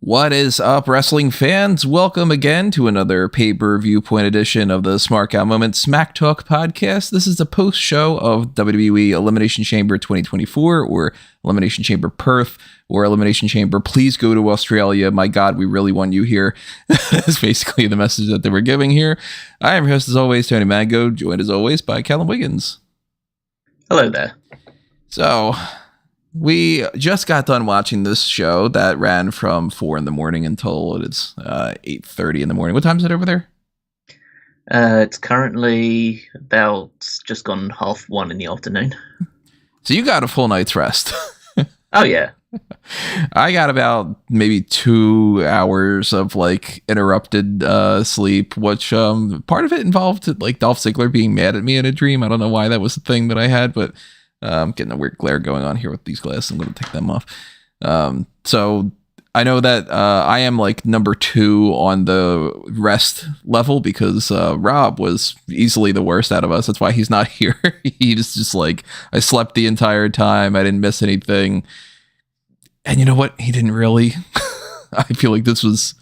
What is up, wrestling fans? Welcome again to another Pay-Per-Viewpoint edition of the Smark Moment Smack Talk podcast. This is the post-show of WWE Elimination Chamber 2024, or Elimination Chamber Perth, or Elimination Chamber Please Go to Australia. My God, we really want you here. That's basically the message that they were giving here. I am your host, as always, Tony Mango, joined as always by Callum Wiggins. Hello there. So, we just got done watching this show that ran from 4 in the morning until it's 8:30 in the morning. What time is it over there? It's currently about just gone 1:30 in the afternoon. So you got a full night's rest. Oh, yeah. I got about maybe 2 hours of like interrupted sleep, which part of it involved like Dolph Ziggler being mad at me in a dream. I don't know why that was the thing that I had, but I'm getting a weird glare going on here with these glasses. I'm going to take them off. So I know that I am like number 2 on the rest level because Rob was easily the worst out of us. That's why he's not here. He's just like, I slept the entire time. I didn't miss anything. And you know what? He didn't really. I feel like this was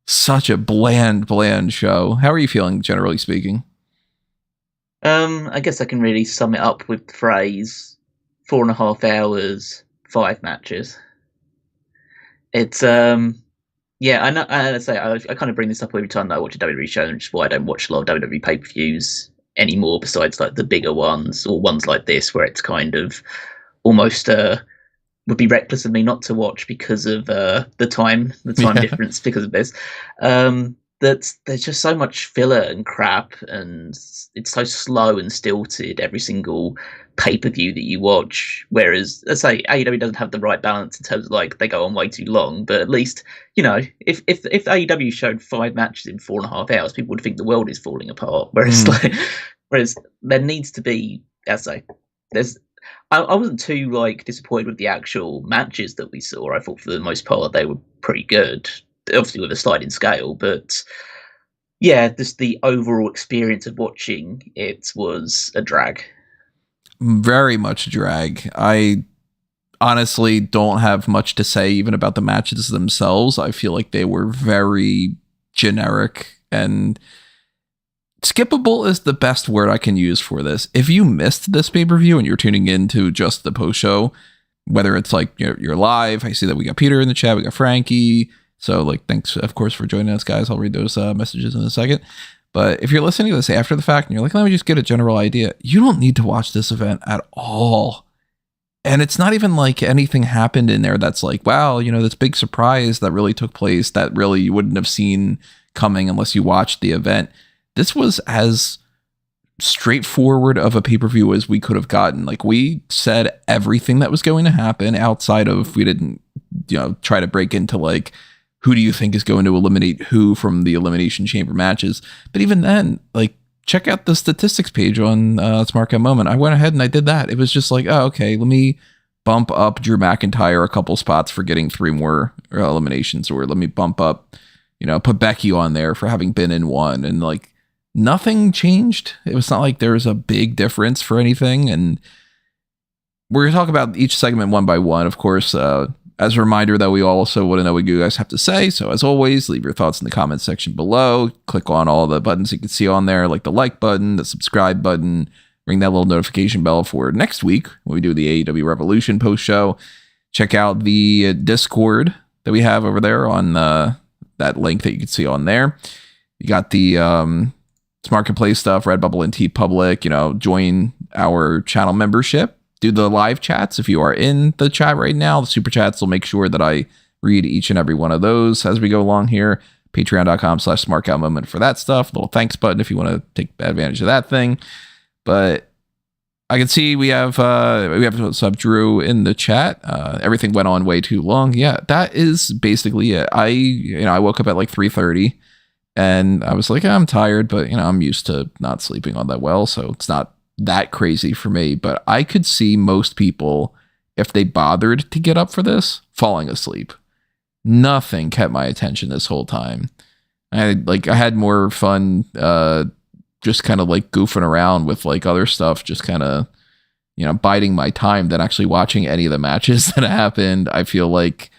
such a bland show. How are you feeling, generally speaking? I guess I can really sum it up with the phrase 4.5 hours, 5 matches. It's, yeah, I know, I kind of bring this up every time that I watch a WWE show, which is why I don't watch a lot of WWE pay-per-views anymore, besides like the bigger ones, or ones like this, where it's kind of almost, would be reckless of me not to watch because of the time difference because of this. That there's just so much filler and crap, and it's so slow and stilted every single pay-per-view that you watch. Whereas, let's say AEW doesn't have the right balance in terms of like they go on way too long. But at least, you know, if AEW showed 5 matches in 4.5 hours, people would think the world is falling apart. Whereas there needs to be, as I say, I wasn't too like disappointed with the actual matches that we saw. I thought for the most part they were pretty good. Obviously with a sliding scale, but yeah, just the overall experience of watching it was a drag. Very much a drag. I honestly don't have much to say even about the matches themselves. I feel like they were very generic, and skippable is the best word I can use for this. If you missed this pay-per-view and you're tuning into just the post-show, whether it's like you're live, I see that we got Peter in the chat, we got Frankie. So, like, thanks, of course, for joining us, guys. I'll read those messages in a second. But if you're listening to this after the fact and you're like, let me just get a general idea, you don't need to watch this event at all. And it's not even like anything happened in there that's like, wow, you know, this big surprise that really took place that really you wouldn't have seen coming unless you watched the event. This was as straightforward of a pay-per-view as we could have gotten. Like, we said everything that was going to happen outside of, we didn't, you know, try to break into like, who do you think is going to eliminate who from the Elimination Chamber matches? But even then, like, check out the statistics page on Smark Moment. I went ahead and I did that. It was just like, oh, okay, let me bump up Drew McIntyre a couple spots for getting 3 more eliminations, or let me bump up, you know, put Becky on there for having been in 1, and like nothing changed. It was not like there was a big difference for anything. And we're going to talk about each segment one by one, of course. As a reminder, though, we also want to know what you guys have to say. So as always, leave your thoughts in the comments section below. Click on all the buttons you can see on there, like the like button, the subscribe button, ring that little notification bell for next week when we do the AEW Revolution post show. Check out the Discord that we have over there on that link that you can see on there. You got the Smart Can Play stuff, Redbubble and TeePublic. You know, join our channel membership. Do the live chats if you are in the chat right now. The super chats will make sure that I read each and every one of those as we go along here. Patreon.com/SmarkOutMoment for that stuff. Little thanks button if you want to take advantage of that thing. But I can see we have sub Drew in the chat. Everything went on way too long. Yeah, that is basically it. I woke up at like 3:30 and I was like, I'm tired, but I'm used to not sleeping all that well, so it's not that crazy for me. But I could see most people, if they bothered to get up for this, falling asleep. Nothing kept my attention this whole time. I had more fun just kind of like goofing around with like other stuff, just kind of biding my time than actually watching any of the matches that happened. I feel like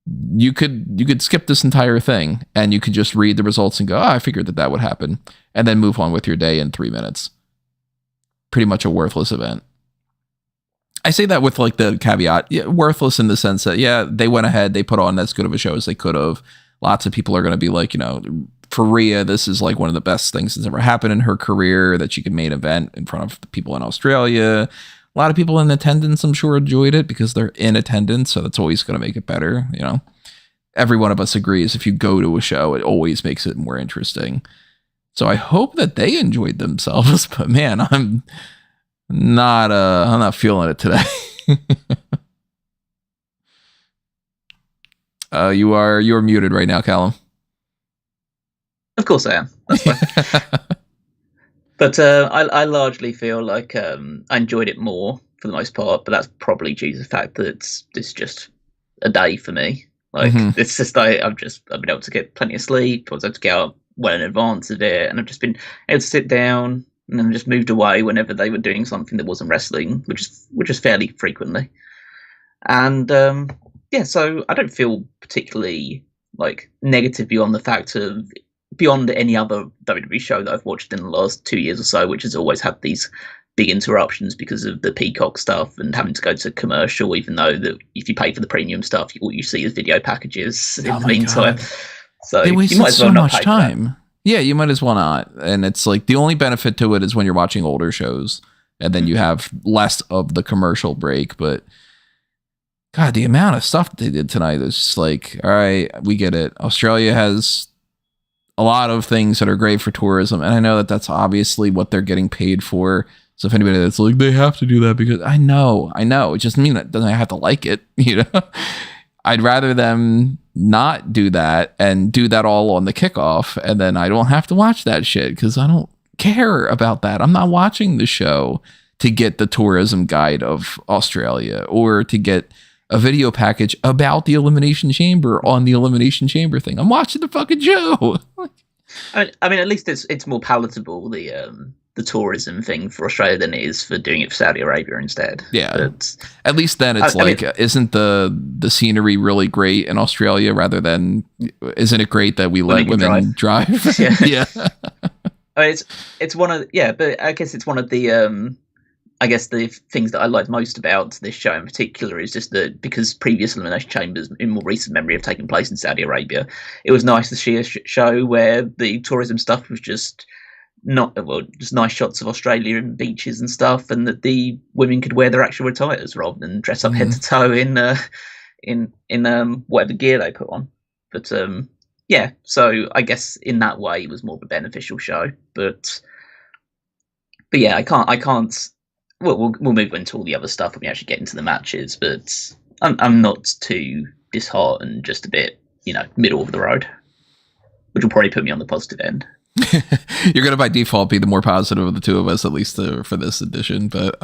you could skip this entire thing and you could just read the results and go, I figured that would happen, and then move on with your day in 3 minutes. Pretty much a worthless event. I say that with like the caveat, worthless in the sense that, they went ahead, they put on as good of a show as they could have. Lots of people are going to be like, for Rhea, this is like one of the best things that's ever happened in her career, that she could main event in front of the people in Australia. A lot of people in attendance, I'm sure, enjoyed it because they're in attendance, so that's always going to make it better. Every one of us agrees if you go to a show, it always makes it more interesting. So I hope that they enjoyed themselves, but man, I'm not feeling it today. You're muted right now, Callum. Of course I am. That's fine. But I largely feel like I enjoyed it more for the most part, but that's probably due to the fact that it's just a day for me. Like it's just I've been able to get plenty of sleep. I was able to get out well in advance of it, and I've just been able to sit down and then just moved away whenever they were doing something that wasn't wrestling, which is fairly frequently. And so I don't feel particularly like negative beyond any other WWE show that I've watched in the last 2 years or so, which has always had these big interruptions because of the Peacock stuff and having to go to commercial, even though that if you pay for the premium stuff, all you see is video packages in the meantime. God. So they wasted you might as well so not much pay time. Yeah, you might as well not. And it's like the only benefit to it is when you're watching older shows and then you have less of the commercial break. But God, the amount of stuff they did tonight is just like, all right, we get it. Australia has a lot of things that are great for tourism. And I know that that's obviously what they're getting paid for. So if anybody that's like, they have to do that because I know, it just means that doesn't have to like it, I'd rather them not do that and do that all on the kickoff. And then I don't have to watch that shit because I don't care about that. I'm not watching the show to get the tourism guide of Australia or to get a video package about the Elimination Chamber on the Elimination Chamber thing. I'm watching the fucking show. I mean, at least it's more palatable, the tourism thing for Australia than it is for doing it for Saudi Arabia instead. Yeah. But at least then it's isn't the scenery really great in Australia rather than, isn't it great that we let women drive? Yeah. Yeah. I mean, it's one of, but I guess it's one of the, the things that I like most about this show in particular is just that because previous Elimination Chambers in more recent memory have taken place in Saudi Arabia, it was nice to see a show where the tourism stuff was just just nice shots of Australia and beaches and stuff, and that the women could wear their actual attires rather than dress up head to toe in whatever gear they put on. But so I guess in that way it was more of a beneficial show. But yeah, I can't. Well, we'll move into all the other stuff when we actually get into the matches. But I'm not too disheartened, just a bit, middle of the road, which will probably put me on the positive end. You're gonna by default be the more positive of the two of us, at least for this edition. But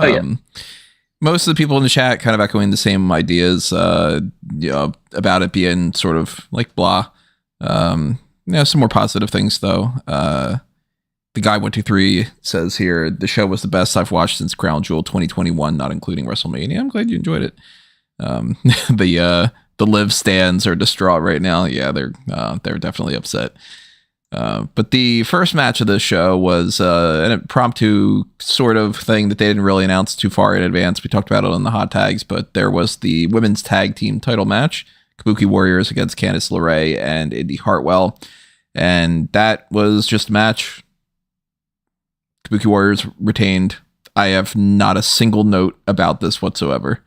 most of the people in the chat kind of echoing the same ideas, about it being sort of like blah. Some more positive things though. The guy 123 says here the show was the best I've watched since Crown Jewel 2021, not including WrestleMania. I'm glad you enjoyed it. The Liv stands are distraught right now. Yeah, they're definitely upset. But the first match of the show was an impromptu sort of thing that they didn't really announce too far in advance. We talked about it on the hot tags, but there was the women's tag team title match, Kabuki Warriors against Candice LeRae and Indi Hartwell. And that was just a match. Kabuki Warriors retained. I have not a single note about this whatsoever.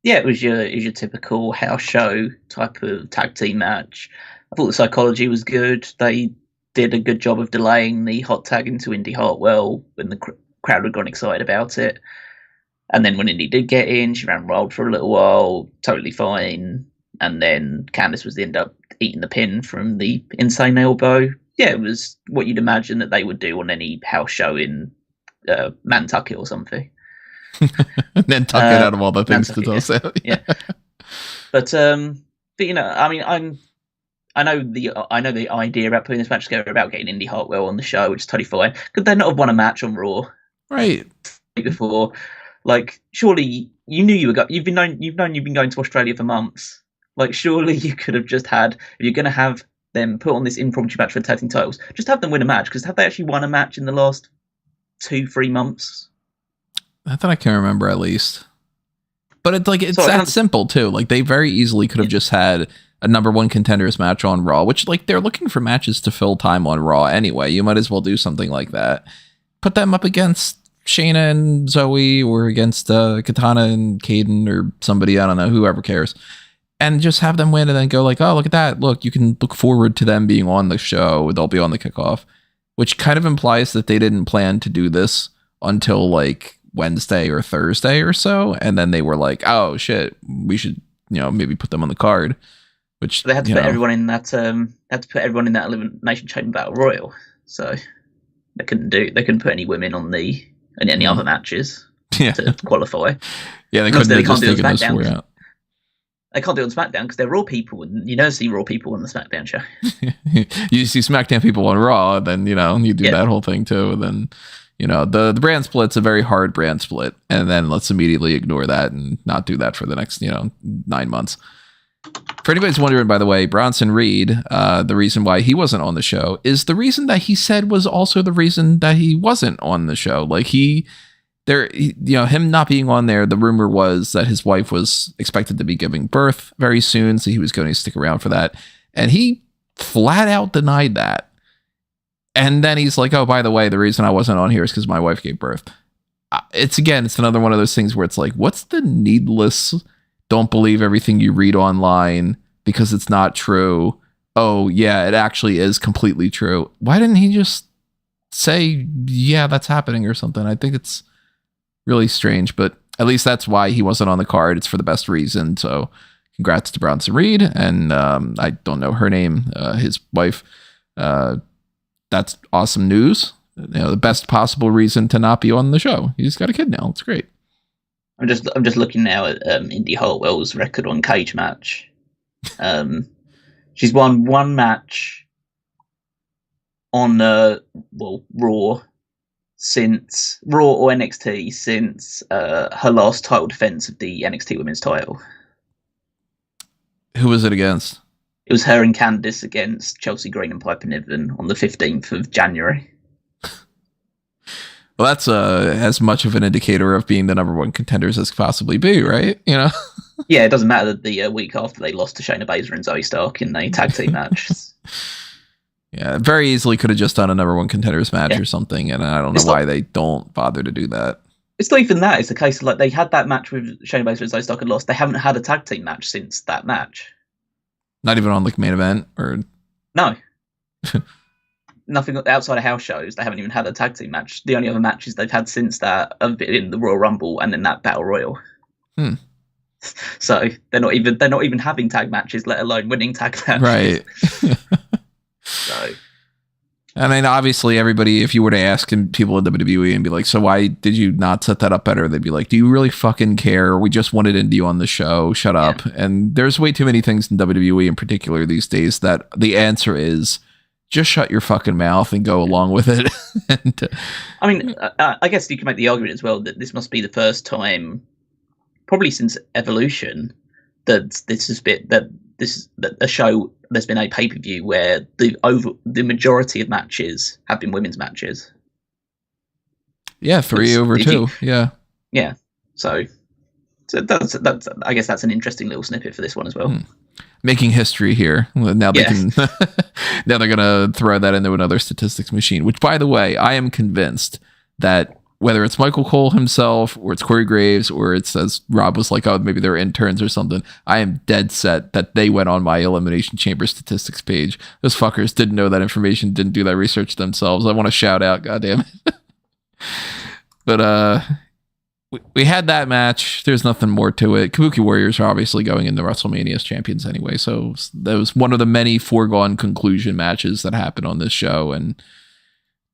Yeah, it was your typical house show type of tag team match. I thought the psychology was good. They did a good job of delaying the hot tag into Indi Hartwell when the crowd had gone excited about it. And then when Indi did get in, she ran wild for a little while, totally fine. And then Candice was end up eating the pin from the insane elbow. Yeah, it was what you'd imagine that they would do on any house show in Nantucket or something. Nantucket out of all the things to tell. Yeah. But I mean, I know the idea about putting this match together about getting Indi Hartwell on the show, which is totally fine. Could they not have won a match on Raw? Right. Before, like, surely you knew you've been going to Australia for months. Like, surely you could have just had, if you're going to have them put on this impromptu match for the tag team titles, just have them win a match. Because have they actually won a match in the last 2-3 months? I thought I can remember at least. But it's So that simple too. Like, they very easily could have just had a number one contenders match on Raw, which, like, they're looking for matches to fill time on Raw anyway. You might as well do something like that. Put them up against Shayna and Zoe, or against Katana and Kaden, or somebody, I don't know, whoever cares. And just have them win and then go like, oh, look at that. Look, you can look forward to them being on the show. They'll be on the kickoff, which kind of implies that they didn't plan to do this until like Wednesday or Thursday or so. And then they were like, oh shit, we should, maybe put them on the card. Which they had to put everyone in that Elimination Chamber Battle Royal. So they couldn't put any women on any other matches to qualify. Yeah, they couldn't have just taken those four out. They can't do it on SmackDown because they're Raw people, and you don't see Raw people on the SmackDown show. You see SmackDown people on Raw, and then you do that whole thing too. And then the brand split's a very hard brand split, and then let's immediately ignore that and not do that for the next 9 months. For anybody's wondering, by the way, Bronson Reed, the reason why he wasn't on the show is the reason that he said was also the reason that he wasn't on the show. Like, him not being on there, the rumor was that his wife was expected to be giving birth very soon, so he was going to stick around for that. And he flat out denied that. And then he's like, oh, by the way, the reason I wasn't on here is because my wife gave birth. It's another one of those things where it's like, what's the needless, don't believe everything you read online because it's not true. Oh, yeah, it actually is completely true. Why didn't he just say, yeah, that's happening or something? I think it's really strange, but at least that's why he wasn't on the card. It's for the best reason. So congrats to Bronson Reed. And I don't know her name, his wife. That's awesome news. The best possible reason to not be on the show. He's got a kid now. It's great. I'm just looking now at Indi Hartwell's record on cage match. She's won one match on Raw since Raw or NXT since her last title defense of the NXT Women's title. Who was it against? It was her and Candice against Chelsea Green and Piper Niven on the 15th of January. Well, that's as much of an indicator of being the number one contenders as possibly be, right? Yeah, it doesn't matter that the week after they lost to Shayna Baszler and Zoe Stark in a tag team match. Yeah, very easily could have just done a number one contenders match or something, and I don't know why they don't bother to do that. It's not even that. It's the case of, like, they had that match with Shayna Baszler and Zoe Stark and lost. They haven't had a tag team match since that match. Not even on, like, main event? Or no. Nothing outside of house shows. They haven't even had a tag team match. The only other matches they've had since that have been in the Royal Rumble and in that Battle Royal. So they're not even having tag matches, let alone winning tag matches. Right. So, I mean, obviously, everybody, if you were to ask people at WWE and be like, so why did you not set that up better? They'd be like, do you really fucking care? We just wanted Indi on the show. Shut up. And there's way too many things in WWE in particular these days that the answer is just shut your fucking mouth and go along with it. And, I mean, I guess you can make the argument as well that this must be the first time, probably since Evolution, that a show, there's been a pay-per-view where the majority of matches have been women's matches. Yeah, 3/2. Yeah. So that's I guess that's an interesting little snippet for this one as well. Making history here. Now they can. Now they're gonna throw that into another statistics machine. Which, by the way, I am convinced that whether it's Michael Cole himself, or it's Corey Graves, or it's, as Rob was like, oh, maybe they're interns or something, I am dead set that they went on my Elimination Chamber statistics page. Those fuckers didn't know that information, didn't do that research themselves. I want to shout out, goddamn it. But we had that match. There's nothing more to it. Kabuki Warriors are obviously going into WrestleMania as champions anyway, so that was one of the many foregone conclusion matches that happened on this show, and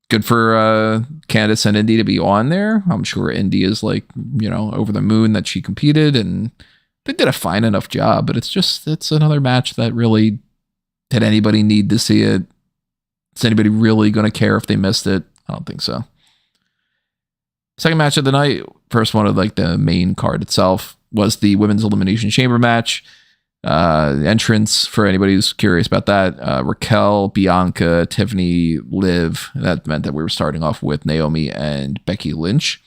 good for Candice and Indi to be on there. I'm sure Indi is over the moon that she competed, and they did a fine enough job, but it's another match that really, did anybody need to see it? Is anybody really going to care if they missed it? I don't think so. Second match of the night, first one of the main card itself, was the Women's Elimination Chamber match. Entrance, for anybody who's curious about that, Raquel, Bianca, Tiffany, Liv. That meant that we were starting off with Naomi and Becky Lynch.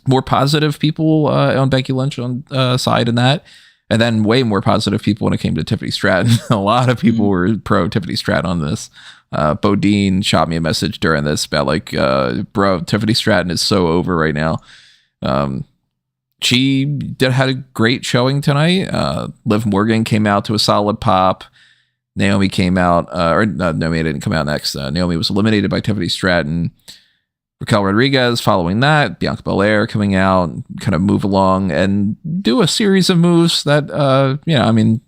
More positive people on Becky Lynch on side in that. And then way more positive people when it came to Tiffany Stratton. A lot of people were pro Tiffany Stratton on this. Bodine shot me a message during this about like, bro, Tiffany Stratton is so over right now. She had a great showing tonight. Liv Morgan came out to a solid pop. Naomi came out, Naomi didn't come out next. Naomi was eliminated by Tiffany Stratton. Raquel Rodriguez following that. Bianca Belair coming out, kind of move along and do a series of moves that, I mean,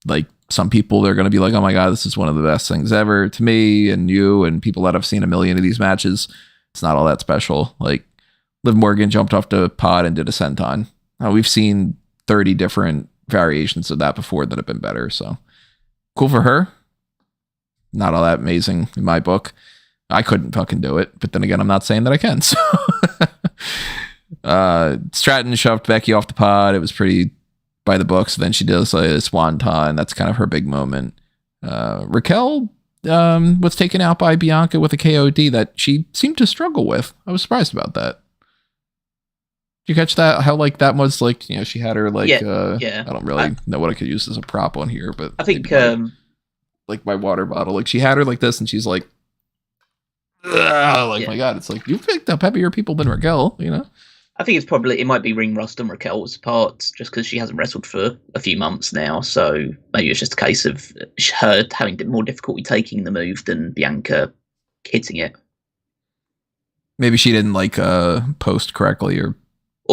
like some people, they're going to be like, oh my God, this is one of the best things ever to me and you and people that have seen a million of these matches. It's not all that special. Like, Liv Morgan jumped off the pod and did a senton. We've seen 30 different variations of that before that have been better. So cool for her. Not all that amazing in my book. I couldn't fucking do it. But then again, I'm not saying that I can. So Stratton shoved Becky off the pod. It was pretty by the books. Then she does a swanton. That's kind of her big moment. Raquel was taken out by Bianca with a KOD that she seemed to struggle with. I was surprised about that. You catch that? How like that was like, she had her like, I don't really know what I could use as a prop on here, but I think like my water bottle, like she had her like this and she's like, my God, it's like, you've picked up heavier people than Raquel, I think it might be ring rust on Raquel's part just because she hasn't wrestled for a few months now. So maybe it's just a case of her having more difficulty taking the move than Bianca hitting it. Maybe she didn't like post correctly or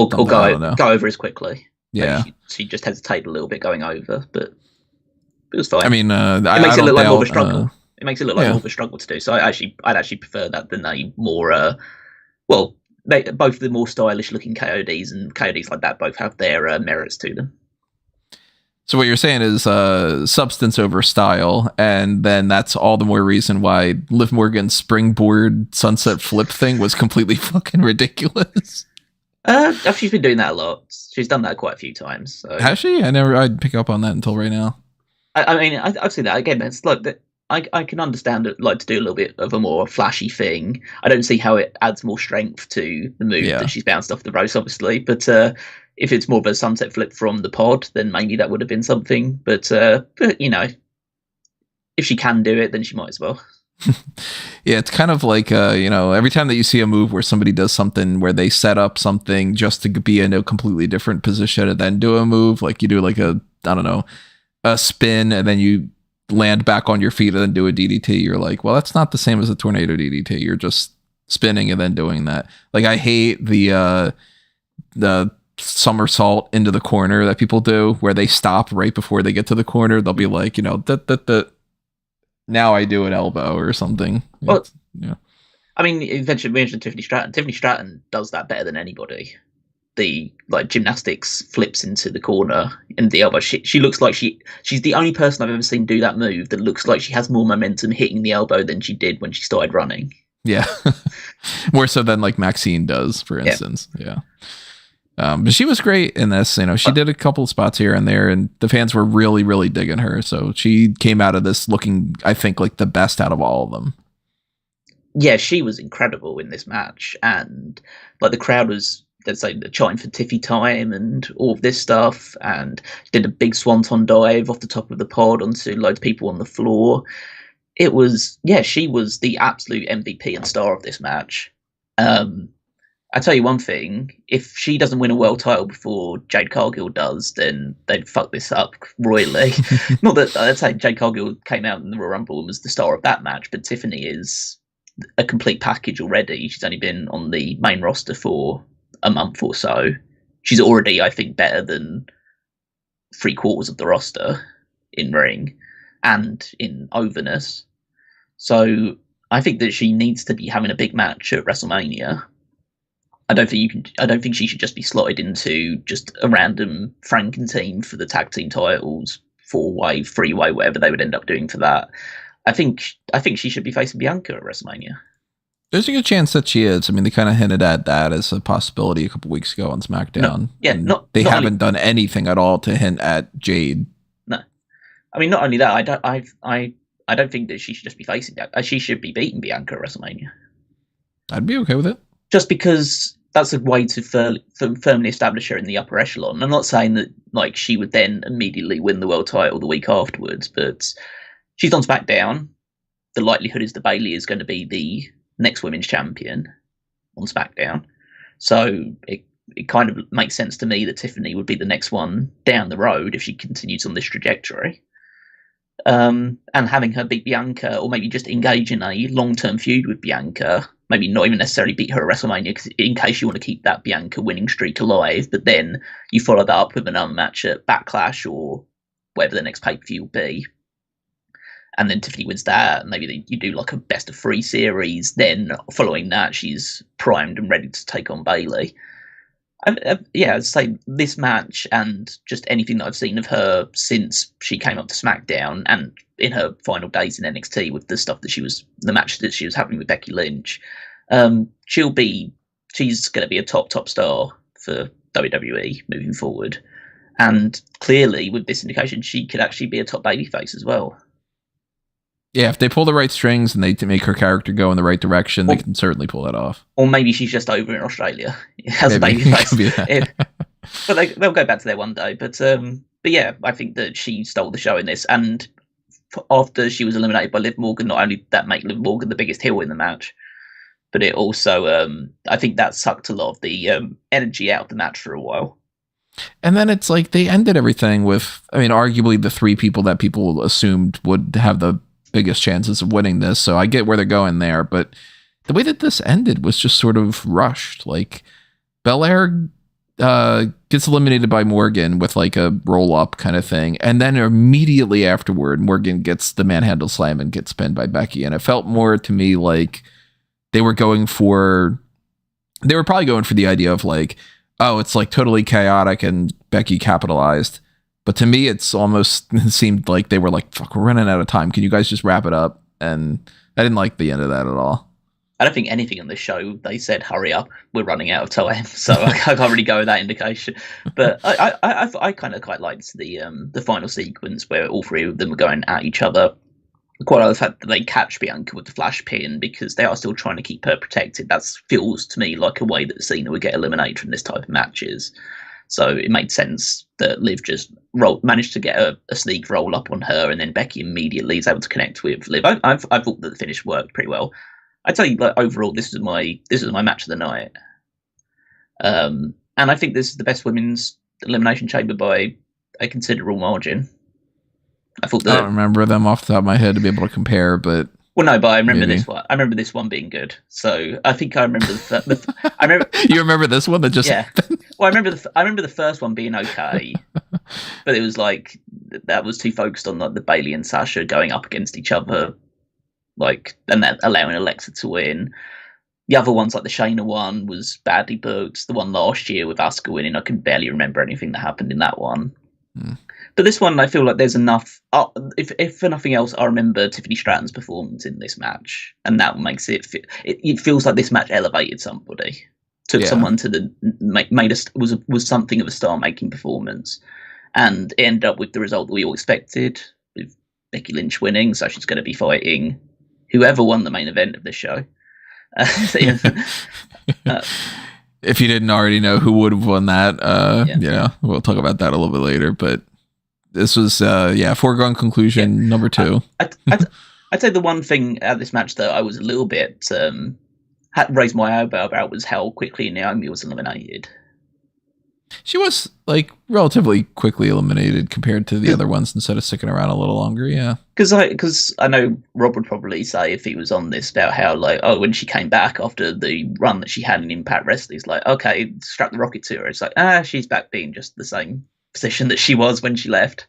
go over as quickly. Yeah, she just hesitated a little bit going over, but it was fine. I mean, it makes it look like more of a struggle. It makes it look like more of a struggle to do. So I'd actually prefer that than a more both of the more stylish looking KODs and KODs like that both have their merits to them. So what you're saying is substance over style, and then that's all the more reason why Liv Morgan's springboard sunset flip thing was completely fucking ridiculous. She's been doing that a lot. She's done that quite a few times. So. Has she? I'd pick up on that until right now. I mean, I've seen that again. It's like that. I can understand it, like to do a little bit of a more flashy thing. I don't see how it adds more strength to the move that she's bounced off the ropes, obviously. But if it's more of a sunset flip from the pod, then maybe that would have been something. But if she can do it, then she might as well. Yeah, it's kind of like every time that you see a move where somebody does something where they set up something just to be in a completely different position and then do a move, like you do like a spin and then you land back on your feet and then do a DDT. You're like, well, that's not the same as a tornado DDT. You're just spinning and then doing that. Like I hate the somersault into the corner that people do where they stop right before they get to the corner. They'll be like, now I do an elbow or something. Well, I mean, we mentioned Tiffany Stratton. Tiffany Stratton does that better than anybody. The gymnastics flips into the corner and the elbow. She looks like she's the only person I've ever seen do that move that looks like she has more momentum hitting the elbow than she did when she started running. Yeah, more so than like Maxine does, for instance. Yeah. But she was great in this. She did a couple of spots here and there, and the fans were really, really digging her. So she came out of this looking, I think, like the best out of all of them. Yeah, she was incredible in this match, and like the crowd was, let's say, chanting for Tiffy time and all of this stuff, and did a big swanton dive off the top of the pod onto loads of people on the floor. It was, she was the absolute MVP and star of this match. I tell you one thing, if she doesn't win a world title before Jade Cargill does, then they'd fuck this up royally. Not that I'd say Jade Cargill came out in the Royal Rumble and was the star of that match, but Tiffany is a complete package already. She's only been on the main roster for a month or so. She's already, I think, better than 3/4 of the roster in ring and in overness. So I think that she needs to be having a big match at WrestleMania. I don't think she should just be slotted into just a random Franken team for the tag team titles, 4-way, 3-way, whatever they would end up doing for that. I think she should be facing Bianca at WrestleMania. There's a good chance that she is. I mean, they kind of hinted at that as a possibility a couple weeks ago on SmackDown. They haven't done anything at all to hint at Jade I mean, not only that, I don't think that she should just be facing Bianca. She should be beating Bianca at WrestleMania. I'd be okay with it. Just because that's a way to firmly establish her in the upper echelon. I'm not saying that like she would then immediately win the world title the week afterwards, but she's on SmackDown. The likelihood is that Bayley is going to be the next women's champion on SmackDown. So it kind of makes sense to me that Tiffany would be the next one down the road if she continues on this trajectory. And having her beat Bianca, or maybe just engage in a long-term feud with Bianca, maybe not even necessarily beat her at WrestleMania, in case you want to keep that Bianca winning streak alive, but then you follow that up with another match at Backlash or whatever the next pay-per-view will be. And then Tiffany wins that, and maybe you do like a best of 3 series. Then following that, she's primed and ready to take on Bayley. I'd say this match and just anything that I've seen of her since she came up to SmackDown and in her final days in NXT with the stuff that the match that she was having with Becky Lynch, she's going to be a top star for WWE moving forward. And clearly, with this indication, she could actually be a top babyface as well. Yeah, if they pull the right strings and they make her character go in the right direction, they can certainly pull that off. Or maybe she's just over in Australia as a babyface. But they'll go back to there one day. But yeah, I think that she stole the show in this. And after she was eliminated by Liv Morgan, not only that make Liv Morgan the biggest heel in the match, but it also, I think that sucked a lot of the energy out of the match for a while. And then it's like they ended everything with, I mean, arguably the 3 people that people assumed would have the biggest chances of winning this. So I get where they're going there, but the way that this ended was just sort of rushed. Like Belair gets eliminated by Morgan with like a roll up kind of thing. And then immediately afterward, Morgan gets the manhandle slam and gets pinned by Becky. And it felt more to me like they were probably going for the idea of like, oh, it's like totally chaotic and Becky capitalized. But to me, it seemed like they were like, fuck, we're running out of time. Can you guys just wrap it up? And I didn't like the end of that at all. I don't think anything on the show, they said, hurry up, we're running out of time. So I can't really go with that indication. But I kind of quite liked the final sequence where all 3 of them are going at each other. Quite like the fact that they catch Bianca with the flash pin because they are still trying to keep her protected. That feels to me like a way that Cena would get eliminated from this type of matches. So it made sense that Liv just managed to get a sneak roll up on her, and then Becky immediately is able to connect with Liv. I thought that the finish worked pretty well. I'd say like overall, this is my match of the night, and I think this is the best women's elimination chamber by a considerable margin. I don't remember them off the top of my head to be able to compare, but. Well, no, but I remember this one. I remember this one being good. So I think I remember I remember. You remember this one that just happened? Well, I remember the first one being okay, but it was like that was too focused on like the Bayley and Sasha going up against each other, like, and then allowing Alexa to win. The other ones, like the Shayna one, was badly booked. The one last year with Asuka winning, I can barely remember anything that happened in that one. But this one, I feel like there's enough. If for nothing else, I remember Tiffany Stratton's performance in this match, and that makes it feels like this match elevated somebody, took someone to the was something of a star-making performance, and it ended up with the result that we all expected, with Becky Lynch winning. So she's going to be fighting whoever won the main event of this show. If you didn't already know who would have won that, we'll talk about that a little bit later. But this was, foregone conclusion number 2. I'd say the one thing at this match that I was a little bit had raised my eyebrow about was how quickly Naomi was eliminated. She was like relatively quickly eliminated compared to the other ones instead of sticking around a little longer. Yeah. Because I know Rob would probably say if he was on this about how like, oh, when she came back after the run that she had in Impact Wrestling, he's like, okay, strap the rocket to her. It's like, she's back being just the same position that she was when she left.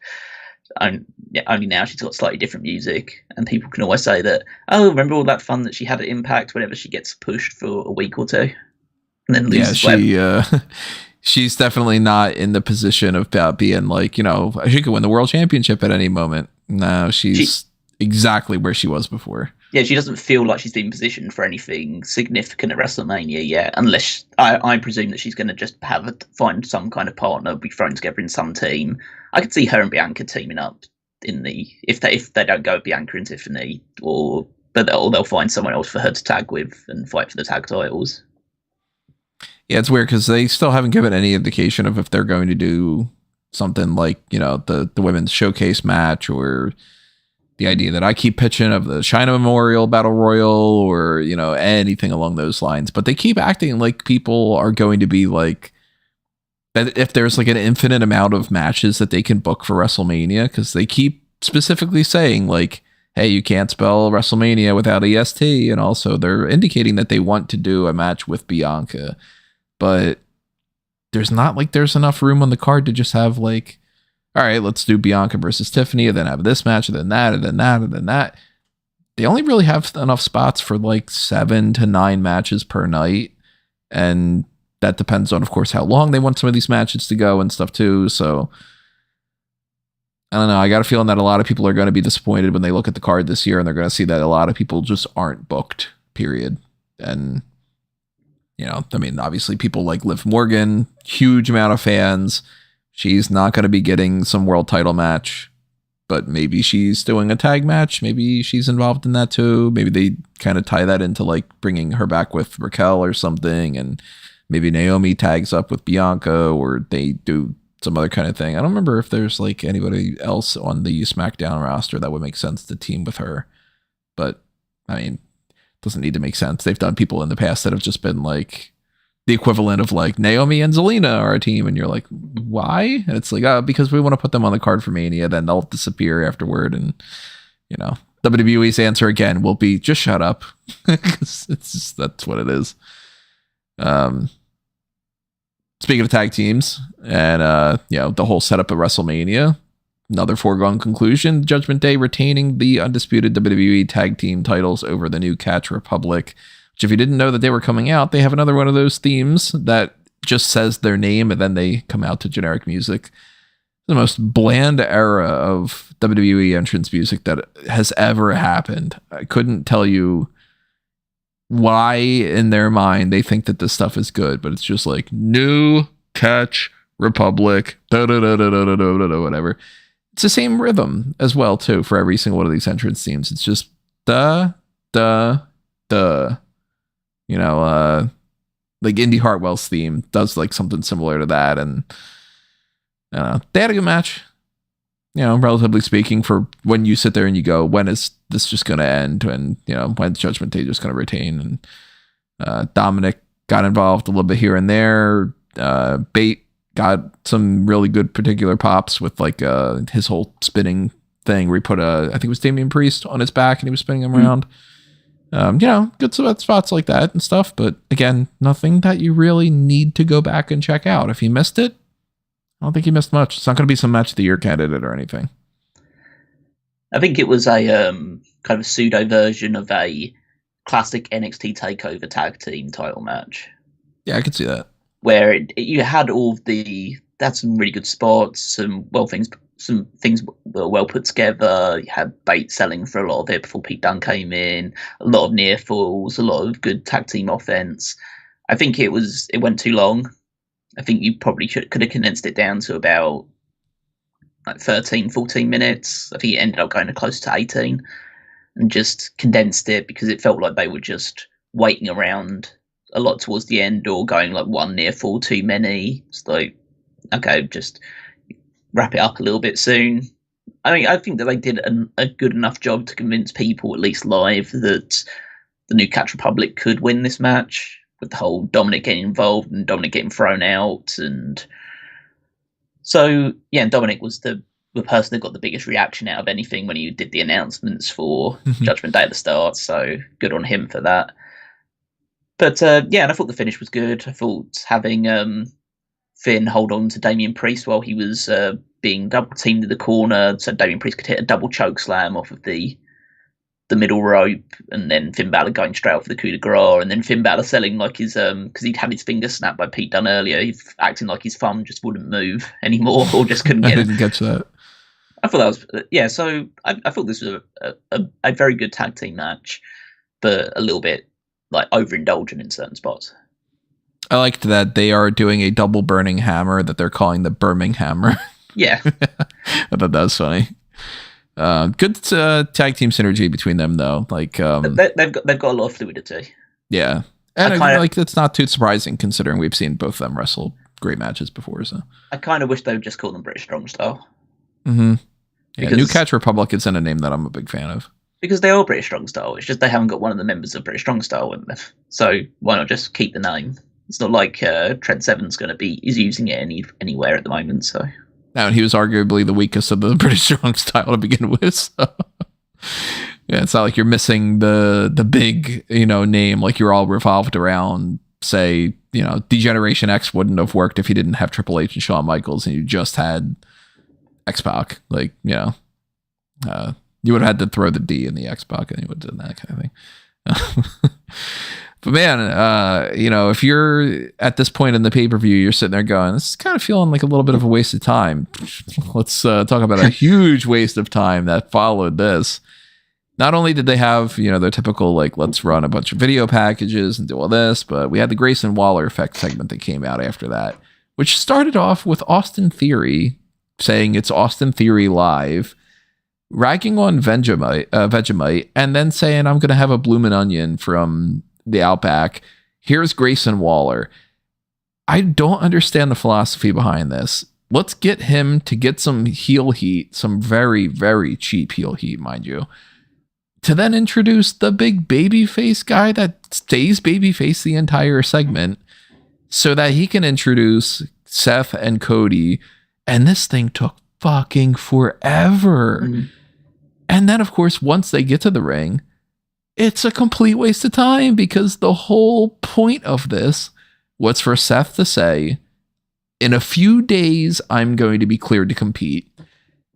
Only now she's got slightly different music, and people can always say that, oh, remember all that fun that she had at Impact whenever she gets pushed for a week or 2 and then loses. She's definitely not in the position of being like, she could win the world championship at any moment. No, she's exactly where she was before. Yeah, she doesn't feel like she's been positioned for anything significant at WrestleMania yet, unless I presume that she's going to just find some kind of partner, be thrown together in some team. I could see her and Bianca teaming up if they don't go with Bianca and Tiffany, or they'll find someone else for her to tag with and fight for the tag titles. Yeah, it's weird because they still haven't given any indication of if they're going to do something like, the women's showcase match, or the idea that I keep pitching of the China Memorial Battle Royal, or, anything along those lines. But they keep acting like people are going to be like, that if there's like an infinite amount of matches that they can book for WrestleMania, because they keep specifically saying like, hey, you can't spell WrestleMania without EST. And also they're indicating that they want to do a match with Bianca, but there's not like there's enough room on the card to just have like, all right, let's do Bianca versus Tiffany, and then have this match, and then that, and then that, and then that. They only really have enough spots for like 7 to 9 matches per night. And that depends on, of course, how long they want some of these matches to go and stuff too. So I don't know. I got a feeling that a lot of people are going to be disappointed when they look at the card this year, and they're going to see that a lot of people just aren't booked, period. And, obviously people like Liv Morgan, huge amount of fans. She's not going to be getting some world title match, but maybe she's doing a tag match. Maybe she's involved in that too. Maybe they kind of tie that into like bringing her back with Raquel or something. And maybe Naomi tags up with Bianca, or they do some other kind of thing. I don't remember if there's like anybody else on the SmackDown roster that would make sense to team with her, but it doesn't need to make sense. They've done people in the past that have just been like the equivalent of like Naomi and Zelina are a team, and you're like, why? And it's like, because we want to put them on the card for Mania, then they'll disappear afterward. And WWE's answer again will be just shut up, because that's what it is. Speaking of tag teams and the whole setup of WrestleMania, another foregone conclusion: Judgment Day retaining the undisputed WWE tag team titles over the New Catch Republic. Which, if you didn't know that they were coming out, they have another one of those themes that just says their name and then they come out to generic music. The most bland era of WWE entrance music that has ever happened. I couldn't tell you why in their mind they think that this stuff is good, but it's just like New Catch Republic, whatever. It's the same rhythm as well too for every single one of these entrance themes. It's just da. Like Indi Hartwell's theme does like something similar to that, and they had a good match. Relatively speaking, for when you sit there and you go, when is this just going to end? And when's Judgment Day just going to retain? And Dominic got involved a little bit here and there. Bate got some really good particular pops with like his whole spinning thing where he put I think it was Damian Priest on his back and he was spinning him around. Good spots like that and stuff. But again, nothing that you really need to go back and check out. If you missed it, I don't think you missed much. It's not going to be some match of the year candidate or anything. I think it was a kind of a pseudo version of a classic NXT TakeOver tag team title match. Yeah, I could see that. Where you had that's some really good spots, some things were well put together. You had Bate selling for a lot of it before Pete Dunne came in, a lot of near falls, a lot of good tag team offense. I think it went too long. I think you probably could have condensed it down to about like 13, 14 minutes. I think it ended up going close to 18, and just condensed it because it felt like they were just waiting around a lot towards the end, or going like one near fall too many. It's like, okay, just wrap it up a little bit soon. I think that they did a good enough job to convince people, at least live, that the New Catch Republic could win this match, with the whole Dominic getting involved and Dominic getting thrown out. And so, yeah, Dominic was the person that got the biggest reaction out of anything when he did the announcements for Judgment Day at the start. So good on him for that. But and I thought the finish was good. I thought having Finn hold on to Damian Priest while he was being double teamed in the corner, so Damian Priest could hit a double choke slam off of the middle rope, and then Finn Balor going straight off the coup de grace, and then Finn Balor selling like his because he'd had his finger snapped by Pete Dunne earlier, he's acting like his thumb just wouldn't move anymore, or just couldn't get I didn't catch that. I thought that was so I thought this was a very good tag team match, but a little bit like overindulgent in certain spots. I liked that they are doing a double burning hammer that they're calling the Birmingham Hammer. Yeah. I thought that was funny. Good tag team synergy between them, though. Like they've got a lot of fluidity. Yeah, and like it's not too surprising considering we've seen both of them wrestle great matches before. So I kind of wish they would just call them British Strong Style. Mm-hmm. Yeah, New Catch Republic isn't a name that I'm a big fan of. Because they are British Strong Style. It's just they haven't got one of the members of British Strong Style with them. So why not just keep the name? It's not like Trent Seven's is using it anywhere at the moment. So no, and he was arguably the weakest of the British Strong Style to begin with. So yeah, it's not like you're missing the big name. Like you're all revolved around. Say D-Generation X wouldn't have worked if you didn't have Triple H and Shawn Michaels, and you just had X-Pac. Like you would have had to throw the D in the X-Pac, and you would have done that kind of thing. But man, if you're at this point in the pay-per-view, you're sitting there going, this is kind of feeling like a little bit of a waste of time. Let's talk about a huge waste of time that followed this. Not only did they have, their typical, like, let's run a bunch of video packages and do all this, but we had the Grayson Waller effect segment that came out after that, which started off with Austin Theory saying it's Austin Theory live, ragging on Vegemite, and then saying, I'm going to have a bloomin' onion from the Outback. Here's Grayson Waller. I don't understand the philosophy behind this. Let's get him to get some heel heat, some very, very cheap heel heat, mind you, to then introduce the big babyface guy that stays babyface the entire segment so that he can introduce Seth and Cody. And this thing took fucking forever. Mm-hmm. And then, of course, once they get to the ring, it's a complete waste of time because the whole point of this was for Seth to say, in a few days, I'm going to be cleared to compete.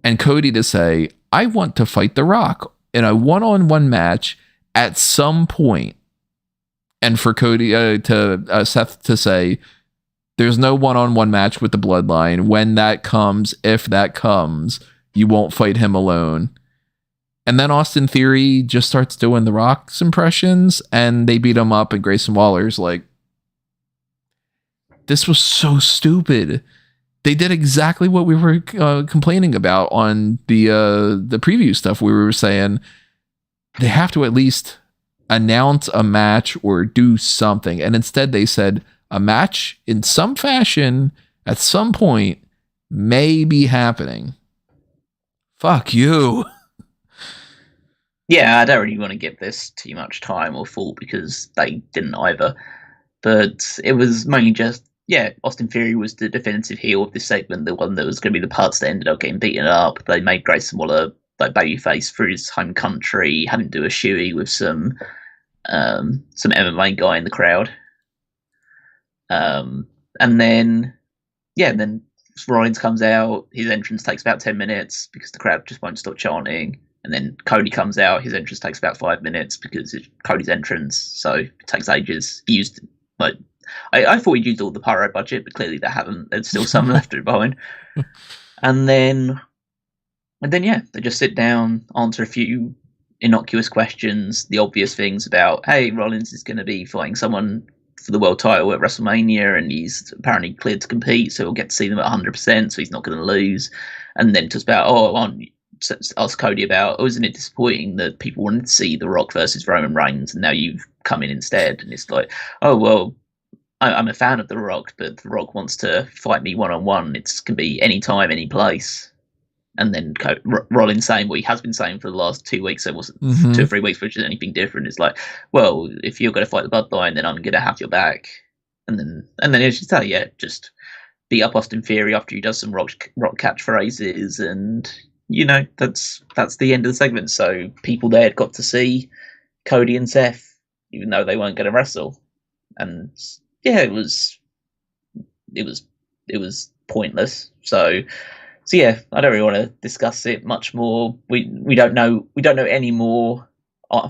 And Cody to say, I want to fight The Rock in a one-on-one match at some point. And for Cody Seth to say, there's no one-on-one match with the Bloodline. When that comes, if that comes, you won't fight him alone. And then Austin Theory just starts doing The Rock's impressions, and they beat him up, and Grayson Waller's like, this was so stupid. They did exactly what we were complaining about on the preview stuff. We were saying they have to at least announce a match or do something. And instead they said a match in some fashion at some point may be happening. Fuck you. Yeah, I don't really want to give this too much time or thought because they didn't either. But it was mainly just, Austin Theory was the definitive heel of this segment, the one that was going to be the parts that ended up getting beaten up. They made Grayson Waller like babyface through his home country, had him do a shoey with some MMA guy in the crowd. And then Rollins comes out. His entrance takes about 10 minutes because the crowd just won't stop chanting. And then Cody comes out. His entrance takes about 5 minutes because it's Cody's entrance, so it takes ages. He used I thought he'd used all the pyro budget, but clearly they haven't. There's still some left behind. And then they just sit down, answer a few innocuous questions, the obvious things about, hey, Rollins is going to be fighting someone for the world title at WrestleMania, and he's apparently cleared to compete, so we'll get to see them at 100%, so he's not going to lose. And then just about, ask Cody about, isn't it disappointing that people wanted to see The Rock versus Roman Reigns and now you've come in instead? And it's like, oh, well, I'm a fan of The Rock, but The Rock wants to fight me one-on-one. It can be any time, any place. And then Rollins saying what he has been saying for the last 2 weeks, so it wasn't 2 or 3 weeks, which is anything different. It's like, well, if you're going to fight the Bloodline, then I'm going to have your back. And then it's just, just beat up Austin Theory after he does some rock catchphrases, and that's the end of the segment. So people there got to see Cody and Seth, even though they weren't going to wrestle. And it was pointless. So I don't really want to discuss it much more. We don't know any more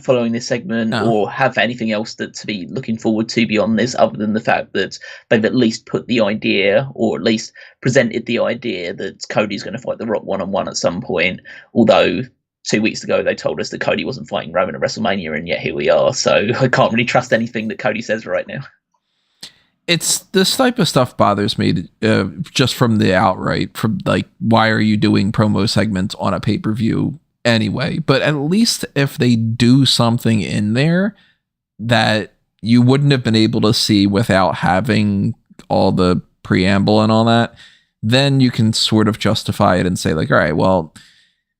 following this segment or have anything else to be looking forward to beyond this, other than the fact that they've at least put the idea, or at least presented the idea, that Cody's going to fight The Rock one-on-one at some point. Although 2 weeks ago they told us that Cody wasn't fighting Roman at WrestleMania, and yet here we are. So I can't really trust anything that Cody says right now. It's this type of stuff bothers me just from the outright, from like, why are you doing promo segments on a pay-per-view anyway. But at least if they do something in there that you wouldn't have been able to see without having all the preamble and all that, then you can sort of justify it and say like, all right, well,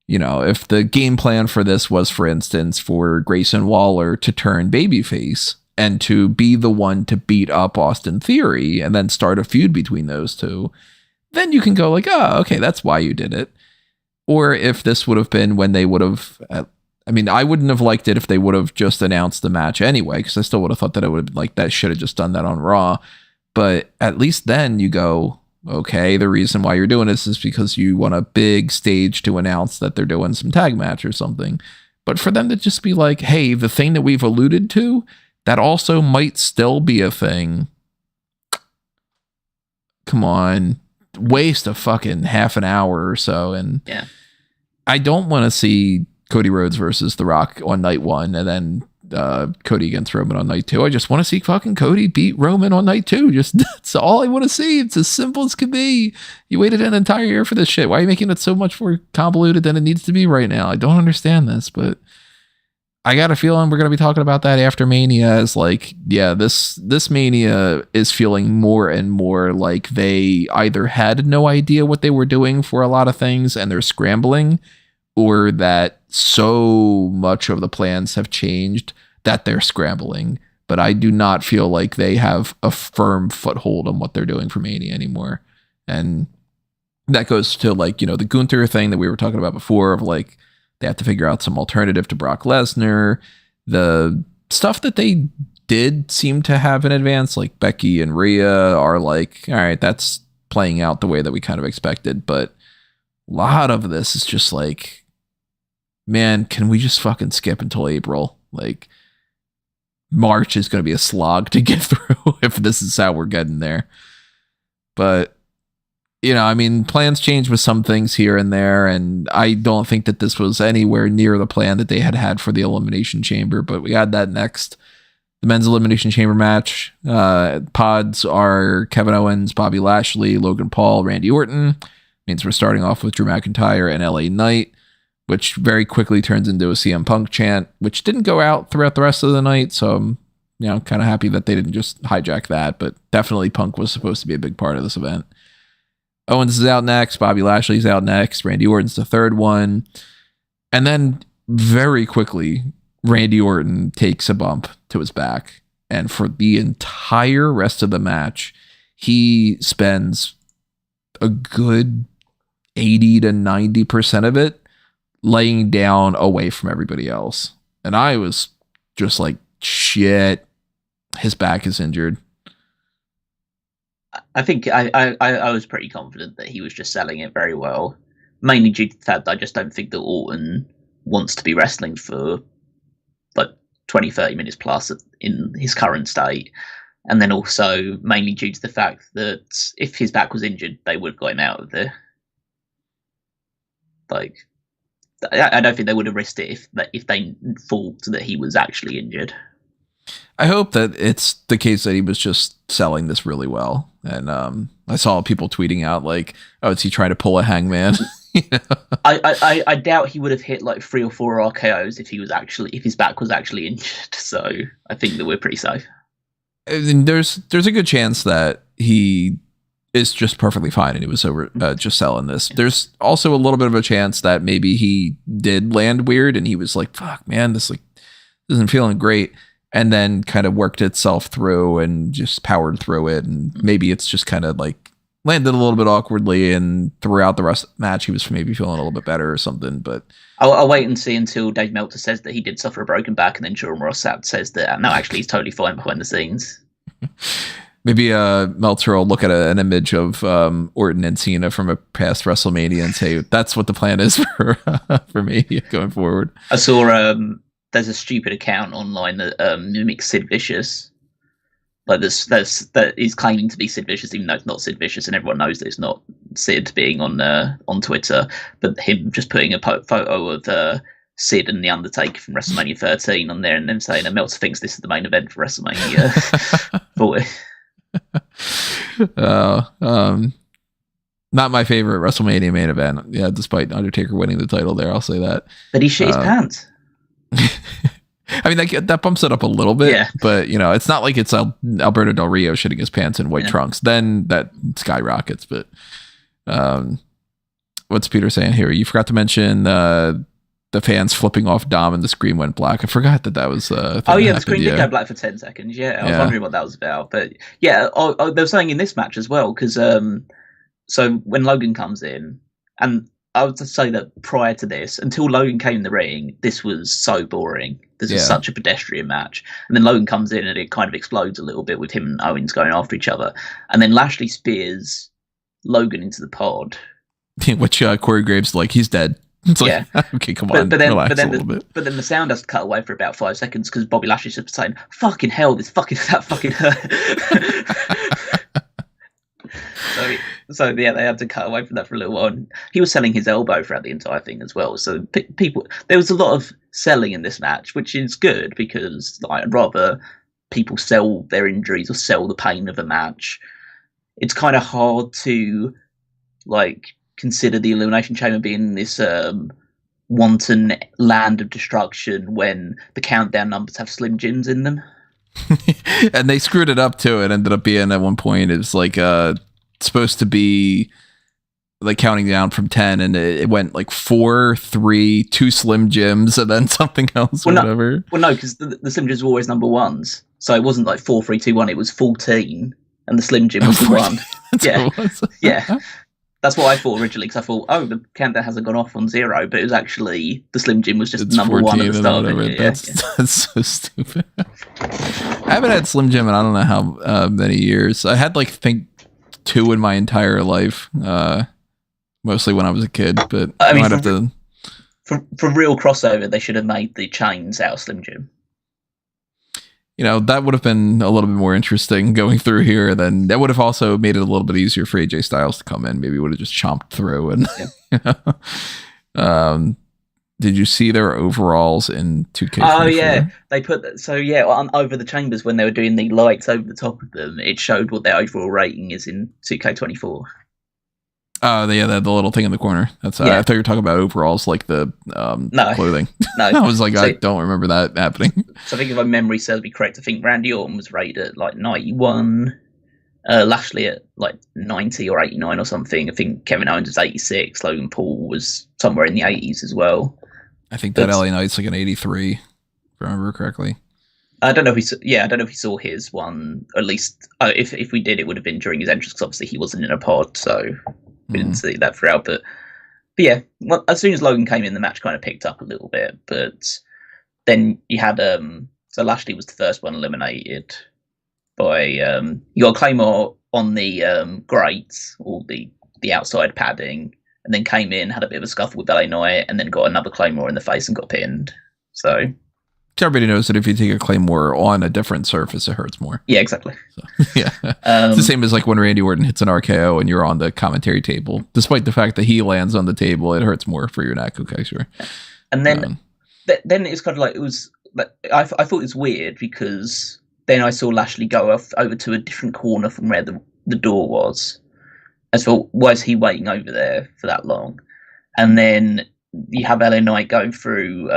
you know, if the game plan for this was, for instance, for Grayson Waller to turn babyface and to be the one to beat up Austin Theory and then start a feud between those two, then you can go like, oh, okay, that's why you did it. Or if this would have been when they would have, I mean, I wouldn't have liked it if they would have just announced the match anyway, because I still would have thought that it would have, like, that should have just done that on Raw. But at least then you go, okay, the reason why you're doing this is because you want a big stage to announce that they're doing some tag match or something. But for them to just be like, hey, the thing that we've alluded to, that also might still be a thing. Come on. Waste a fucking half an hour or so. And yeah, I don't want to see Cody Rhodes versus The Rock on night 1 and then Cody against Roman on night 2. I just want to see fucking Cody beat Roman on night 2. Just that's all I want to see. It's as simple as can be. You waited an entire year for this shit. Why are you making it so much more convoluted than it needs to be right now? I don't understand this, but I got a feeling we're going to be talking about that after Mania. As like, yeah, this Mania is feeling more and more like they either had no idea what they were doing for a lot of things and they're scrambling, or that so much of the plans have changed that they're scrambling. But I do not feel like they have a firm foothold on what they're doing for Mania anymore. And that goes to, like, you know, the Gunther thing that we were talking about before, of like, they have to figure out some alternative to Brock Lesnar. The stuff that they did seem to have in advance, like Becky and Rhea, are like, all right, that's playing out the way that we kind of expected. But a lot of this is just like, man, can we just fucking skip until April? Like, March is going to be a slog to get through if this is how we're getting there. But, you know, I mean, plans change with some things here and there, and I don't think that this was anywhere near the plan that they had for the Elimination Chamber, but we had that next. The men's Elimination Chamber match. Pods are Kevin Owens, Bobby Lashley, Logan Paul, Randy Orton. Means we're starting off with Drew McIntyre and LA Knight, which very quickly turns into a CM Punk chant, which didn't go out throughout the rest of the night. So I'm, you know, kind of happy that they didn't just hijack that, but definitely Punk was supposed to be a big part of this event. Owens is out next. Bobby Lashley's out next. Randy Orton's the third one. And then very quickly, Randy Orton takes a bump to his back. And for the entire rest of the match, he spends a good 80 to 90% of it laying down away from everybody else. And I was just like, shit, his back is injured. I think I was pretty confident that he was just selling it very well, mainly due to the fact that I just don't think that Orton wants to be wrestling for like 20-30 minutes plus in his current state. And then also mainly due to the fact that if his back was injured, they would have got him out of there. Like, I don't think they would have risked it if they thought that he was actually injured. I hope that it's the case that he was just selling this really well. And I saw people tweeting out like, oh, is he trying to pull a Hangman? You know? I doubt he would have hit like 3 or 4 RKOs if his back was actually injured. So I think that we're pretty safe. And there's a good chance that he is just perfectly fine and he was over just selling this. There's also a little bit of a chance that maybe he did land weird and he was like, fuck, man, this like isn't feeling great. And then kind of worked itself through and just powered through it. And maybe it's just kind of like landed a little bit awkwardly, and throughout the rest of the match, he was maybe feeling a little bit better or something. But I'll wait and see until Dave Meltzer says that he did suffer a broken back, and then Sean Ross Sapp says that no, actually he's totally fine behind the scenes. Maybe Meltzer will look at an image of Orton and Cena from a past WrestleMania and say, that's what the plan is for Mania going forward. I saw there's a stupid account online that mimics Sid Vicious. Like that is claiming to be Sid Vicious, even though it's not Sid Vicious, and everyone knows that it's not Sid being on Twitter. But him just putting a photo of Sid and The Undertaker from WrestleMania 13 on there, and then saying that Meltzer thinks this is the main event for WrestleMania 40. Not my favorite WrestleMania main event. Yeah, despite Undertaker winning the title there, I'll say that. But he shit his pants. I mean, that bumps it up a little bit, but it's not like it's Alberto Del Rio shitting his pants in white trunks. Then that skyrockets. But what's Peter saying here? You forgot to mention the fans flipping off Dom and the screen went black. I forgot that was. The screen did go black for 10 seconds. Yeah, I was wondering what that was about. But yeah, there was something in this match as well because so when Logan comes in, and I would just say that prior to this, until Logan came in the ring, this was so boring. This is such a pedestrian match. And then Logan comes in and it kind of explodes a little bit with him and Owens going after each other. And then Lashley spears Logan into the pod. Which Corey Graves like, he's dead. It's like, okay, come on, relax a little bit. But then the sound has to cut away for about 5 seconds because Bobby Lashley's just saying, fucking hell, that fucking hurt. So they had to cut away from that for a little while. And he was selling his elbow throughout the entire thing as well. So there was a lot of selling in this match, which is good because I'd rather people sell their injuries or sell the pain of a match. It's kind of hard to consider the Elimination Chamber being this wanton land of destruction when the countdown numbers have Slim Jims in them. And they screwed it up too. It ended up being at one point it was supposed to be counting down from 10 and it went 4, 3, 2 Slim Jims and then something else whatever. No, because the Slim Jims were always number ones, so it wasn't 4, 3, 2, 1. It was 14 and the Slim Jim was the one. Yeah. That's what I thought originally, because I thought, the countdown hasn't gone off on 0, but it was actually the Slim Jim was just number 1 at the start. That's so stupid. I haven't had Slim Jim in I don't know how many years. I had 2 in my entire life, mostly when I was a kid. But I might have to. For real crossover, they should have made the chains out of Slim Jim. That would have been a little bit more interesting going through here. Then that would have also made it a little bit easier for AJ Styles to come in. Maybe would have just chomped through. And did you see their overalls in 2K24? Oh yeah, they put over the chambers when they were doing the lights over the top of them. It showed what their overall rating is in 2K24. Oh, they had the little thing in the corner. That's I thought you were talking about overalls, the clothing. No, I was like, I don't remember that happening. So I think if my memory serves me correct, I think Randy Orton was rated at 91, Lashley at 90 or 89 or something. I think Kevin Owens was 86. Logan Paul was somewhere in the 80s as well. I think that LA Knight's an 83, if I remember correctly. I don't know if he saw his one. At least if we did, it would have been during his entrance because obviously he wasn't in a pod, so we didn't see that throughout. But yeah, as soon as Logan came in, the match kind of picked up a little bit. But then you had so Lashley was the first one eliminated by you got Claymore on the grates or the outside padding, and then came in, had a bit of a scuffle with LA Knight, and then got another Claymore in the face and got pinned. So everybody knows that if you take a Claymore on a different surface, it hurts more. Yeah, exactly. So, yeah. It's the same as when Randy Orton hits an RKO and you're on the commentary table. Despite the fact that he lands on the table, it hurts more for your neck. Okay, sure. And then then it's kind of it was. I thought it was weird because then I saw Lashley go over to a different corner from where the door was. I thought, why is he waiting over there for that long? And then you have LA Knight going through.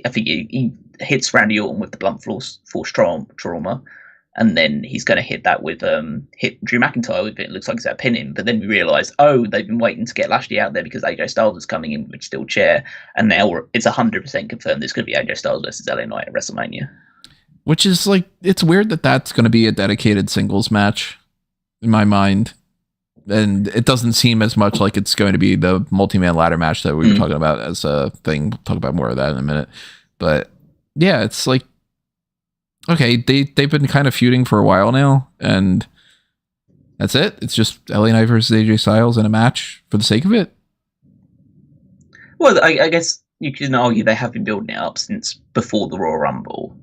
I think he hits Randy Orton with the blunt force trauma, and then he's going to hit that with hit Drew McIntyre with it. It looks like he's going to pin him, but then we realise, they've been waiting to get Lashley out there because AJ Styles was coming in with a steel chair, and now it's 100% confirmed this could be AJ Styles versus LA Knight at WrestleMania. Which is it's weird that that's going to be a dedicated singles match in my mind. And it doesn't seem as much like it's going to be the multi-man ladder match that we were talking about as a thing. We'll talk about more of that in a minute. But yeah, it's okay, they've been kind of feuding for a while now, and that's it. It's just LA Knight versus AJ Styles in a match for the sake of it. Well, I guess you can argue they have been building it up since before the Royal Rumble.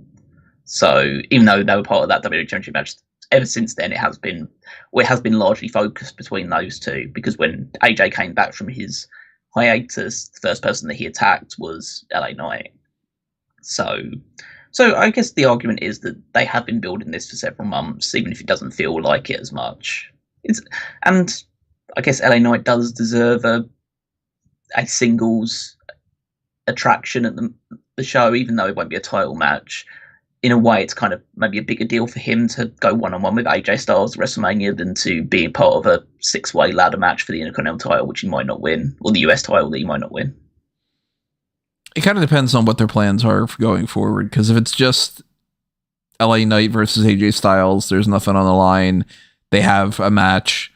So even though they were part of that WWE Championship match, ever since then it has been largely focused between those two, because when AJ came back from his hiatus, the first person that he attacked was LA Knight. So I guess the argument is that they have been building this for several months, even if it doesn't feel like it as much. And I guess LA Knight does deserve a singles attraction at the show, even though it won't be a title match. In a way, it's kind of maybe a bigger deal for him to go one-on-one with AJ Styles at WrestleMania than to be part of a 6-way ladder match for the Intercontinental title, which he might not win, or the US title that he might not win. It kind of depends on what their plans are for going forward, because if it's just LA Knight versus AJ Styles, there's nothing on the line, they have a match.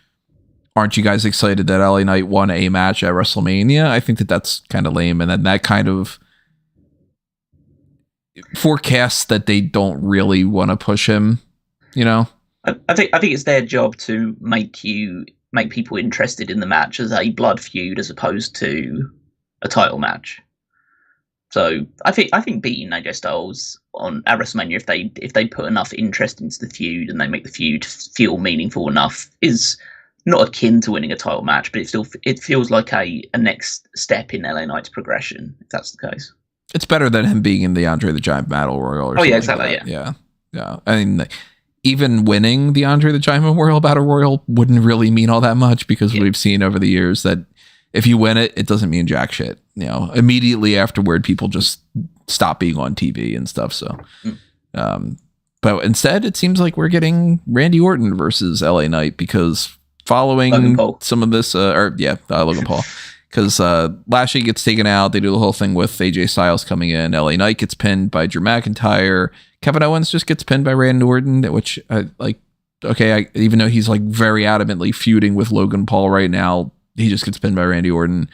Aren't you guys excited that LA Knight won a match at WrestleMania? I think that's kind of lame, and then that kind of forecasts that they don't really want to push him, you know? I think it's their job to make people interested in the match as a blood feud as opposed to a title match. So I think beating AJ Styles at WrestleMania, if they put enough interest into the feud and they make the feud feel meaningful enough, is not akin to winning a title match, but it feels like a next step in LA Knight's progression, if that's the case. It's better than him being in the Andre the Giant Battle Royal. Or yeah, exactly. Like yeah. I mean, even winning the Andre the Giant Memorial Battle Royal wouldn't really mean all that much, because we've seen over the years that if you win it, it doesn't mean jack shit. You know, immediately afterward, people just stop being on TV and stuff. So, but instead, it seems like we're getting Randy Orton versus LA Knight, because following some of this, Logan Paul. Because Lashley gets taken out. They do the whole thing with AJ Styles coming in. LA Knight gets pinned by Drew McIntyre. Kevin Owens just gets pinned by Randy Orton, which, even though he's like very adamantly feuding with Logan Paul right now, he just gets pinned by Randy Orton.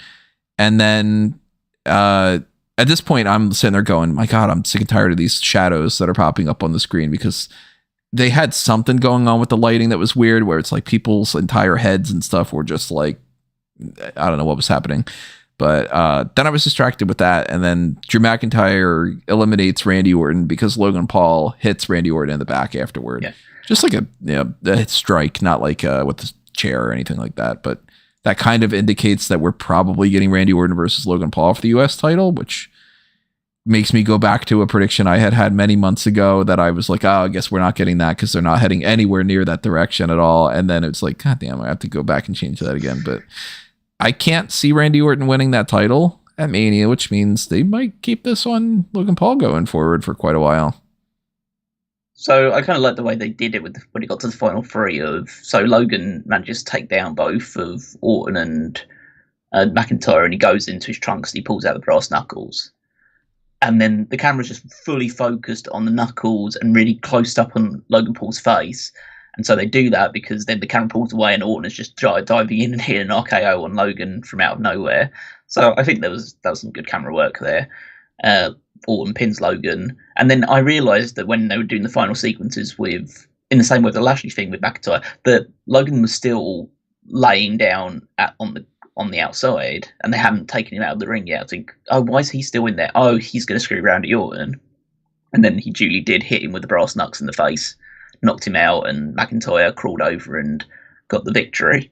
And then at this point, I'm sitting there going, my God, I'm sick and tired of these shadows that are popping up on the screen, because they had something going on with the lighting that was weird, where it's like people's entire heads and stuff were just like, I don't know what was happening, but then I was distracted with that. And then Drew McIntyre eliminates Randy Orton because Logan Paul hits Randy Orton in the back afterward. Yeah. Just like a strike, not like with the chair or anything like that. But that kind of indicates that we're probably getting Randy Orton versus Logan Paul for the US title, which makes me go back to a prediction I had many months ago that I was like, I guess we're not getting that because they're not heading anywhere near that direction at all. And then it's like, God damn, I have to go back and change that again. But I can't see Randy Orton winning that title at Mania, which means they might keep this on Logan Paul going forward for quite a while. So I kind of like the way they did it when it got to the final three so Logan manages to take down both of Orton and McIntyre, and he goes into his trunks and he pulls out the brass knuckles. And then the camera's just fully focused on the knuckles and really close up on Logan Paul's face. And so they do that because then the camera pulls away and Orton is just diving in and hitting an RKO on Logan from out of nowhere. So I think that was some good camera work there. Orton pins Logan. And then I realised that when they were doing the final sequences in the same way the Lashley thing with McIntyre, that Logan was still laying down on the outside and they hadn't taken him out of the ring yet. I think, why is he still in there? Oh, he's going to screw around at Orton. And then he duly did hit him with the brass knucks in the face, knocked him out, and McIntyre crawled over and got the victory.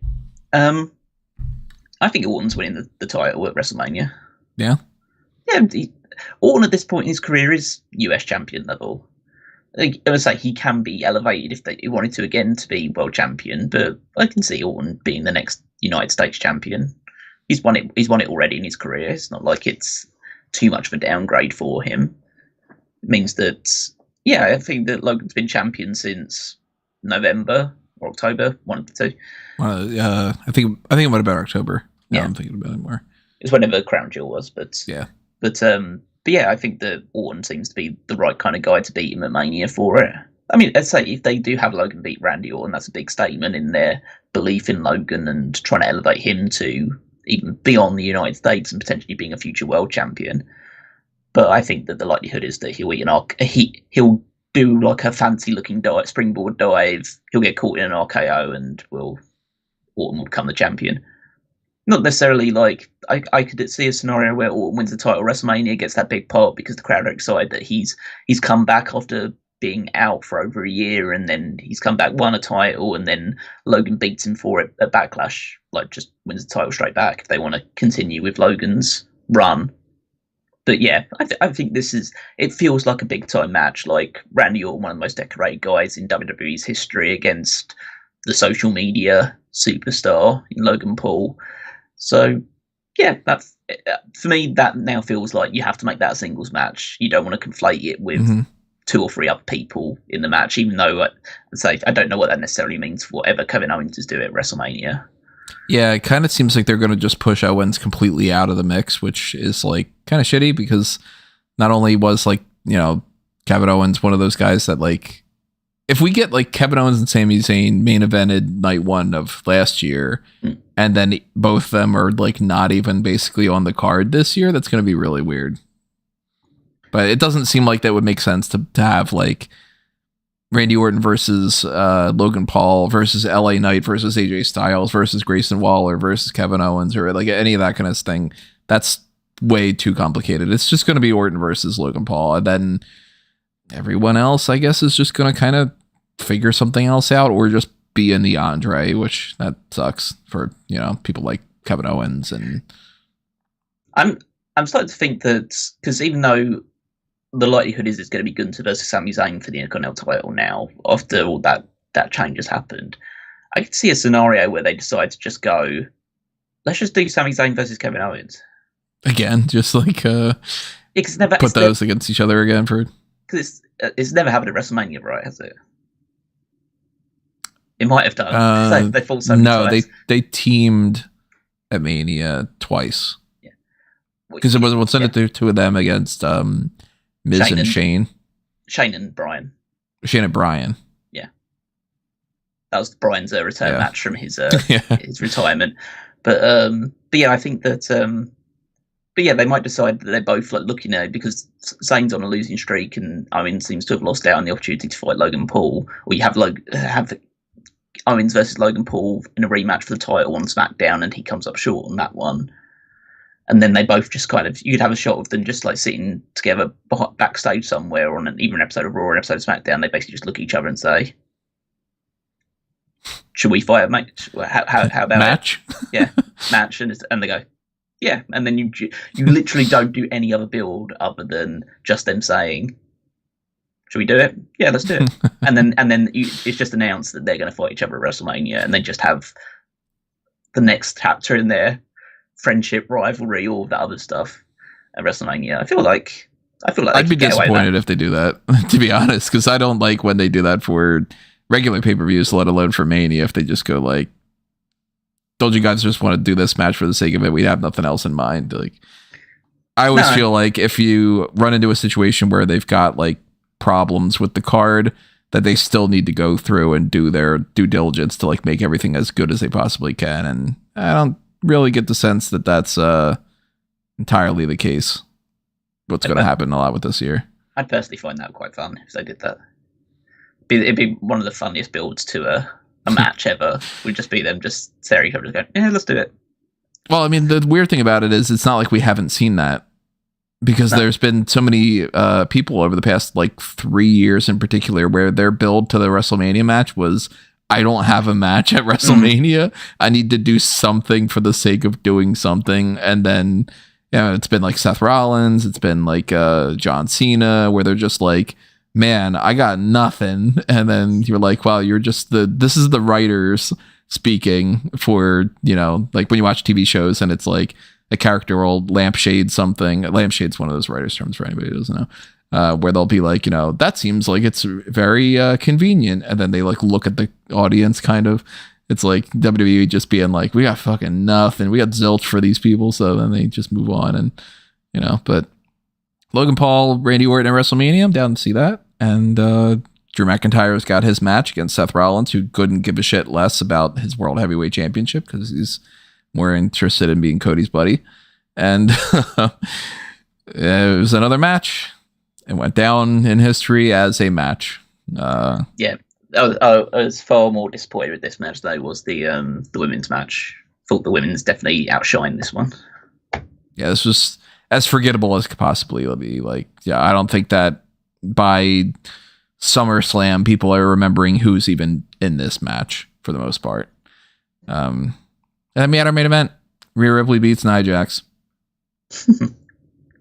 I think Orton's winning the title at WrestleMania. Yeah? Yeah, Orton at this point in his career is US champion level. I would say he can be elevated if he wanted to again to be world champion, but I can see Orton being the next United States champion. He's won it already in his career. It's not like it's too much of a downgrade for him. It means that, yeah, I think that Logan's been champion since November or October, one of the two. I think it might have been October. Yeah, I'm thinking about it more. It's whenever Crown Jewel was, but yeah. But yeah, I think that Orton seems to be the right kind of guy to beat him at Mania for it. I mean, I'd say if they do have Logan beat Randy Orton, that's a big statement in their belief in Logan and trying to elevate him to even beyond the United States and potentially being a future world champion. But I think that the likelihood is that he'll do like a fancy looking springboard dive. He'll get caught in an RKO and Orton will become the champion. Not necessarily like I could see a scenario where Orton wins the title, WrestleMania gets that big pop because the crowd are excited that he's come back after being out for over a year, and then he's come back, won a title, and then Logan beats him for it at Backlash, like just wins the title straight back if they want to continue with Logan's run. But yeah, I think it feels like a big time match, like Randy Orton, one of the most decorated guys in WWE's history, against the social media superstar in Logan Paul. So, yeah, that's for me. That now feels like you have to make that a singles match. You don't want to conflate it with 2 or 3 other people in the match, even though I'd say I don't know what that necessarily means for whatever Kevin Owens is doing at WrestleMania. Yeah, it kind of seems like they're going to just push Owens completely out of the mix, which is like kind of shitty because not only was like, Kevin Owens one of those guys that like, if we get like Kevin Owens and Sami Zayn main evented night 1 of last year, and then both of them are like not even basically on the card this year, that's going to be really weird. But it doesn't seem like that would make sense to have like Randy Orton versus Logan Paul versus LA Knight versus AJ Styles versus Grayson Waller versus Kevin Owens or like any of that kind of thing. That's way too complicated. It's just going to be Orton versus Logan Paul. And then everyone else, I guess, is just going to kind of figure something else out or just be in the Andre, which that sucks for, people like Kevin Owens. And I'm starting to think that because even though the likelihood is it's going to be Gunther versus Sami Zayn for the Intercontinental title now, after all that change has happened, I could see a scenario where they decide to just go, let's just do Sami Zayn versus Kevin Owens. Again, just like put those against each other again for... Because it's never happened at WrestleMania, right, has it? It might have done. They fought so many times. They teamed at Mania twice. Yeah. Because it was sent it to 2 of them against... Miz and Shane. Shane and Bryan. Shane and Bryan. Yeah. That was Bryan's return match from his his retirement. But yeah, I think that they might decide that they're both like looking at it because Zayn's on a losing streak and Owens seems to have lost out on the opportunity to fight Logan Paul. Or you have Owens versus Logan Paul in a rematch for the title on SmackDown and he comes up short on that one. And then they both just you could have a shot of them just like sitting together backstage somewhere on even an episode of Raw or an episode of SmackDown. They basically just look at each other and say, should we fight a match? How about match? Yeah, match. And they go, yeah. And then you literally don't do any other build other than just them saying, should we do it? Yeah, let's do it. and then it's just announced that they're going to fight each other at WrestleMania and they just have the next chapter in there. Friendship, rivalry, all that other stuff at WrestleMania. I feel like I'd be disappointed if they do that, to be honest, because I don't like when they do that for regular pay-per-views, let alone for Mania. If they just go like, "Don't you guys just want to do this match for the sake of it? We have nothing else in mind." Like, I always feel like if you run into a situation where they've got like problems with the card, that they still need to go through and do their due diligence to like make everything as good as they possibly can. And I don't really get the sense that that's entirely the case. What's going to happen a lot with this year. I'd personally find that quite fun if they did that. It'd be one of the funniest builds to a match ever. Would just be them just staring at each other going, yeah, let's do it. Well, I mean, the weird thing about it is it's not like we haven't seen that because there's been so many people over the past like 3 years in particular where their build to the WrestleMania match was, I don't have a match at WrestleMania. I need to do something for the sake of doing something. And then, it's been like Seth Rollins. It's been like John Cena, where they're just like, man, I got nothing. And then you're like, wow, you're just this is the writers speaking for, like when you watch TV shows and it's like a character will lampshade something. Lampshade's one of those writers' terms for anybody who doesn't know. Where they'll be like, that seems like it's very convenient. And then they like look at the audience kind of. It's like WWE just being like, we got fucking nothing. We got zilch for these people. So then they just move on and, but Logan Paul, Randy Orton at WrestleMania, I'm down to see that. And Drew McIntyre's got his match against Seth Rollins, who couldn't give a shit less about his World Heavyweight Championship because he's more interested in being Cody's buddy. And it was another match. It went down in history as a match. Yeah, I was far more disappointed with this match, though, was the women's match. Thought the women's definitely outshined this one. Yeah, this was as forgettable as could possibly be. Like, yeah, I don't think that by SummerSlam, people are remembering who's even in this match for the most part. And then we had our main event. Rhea Ripley beats Nia Jax.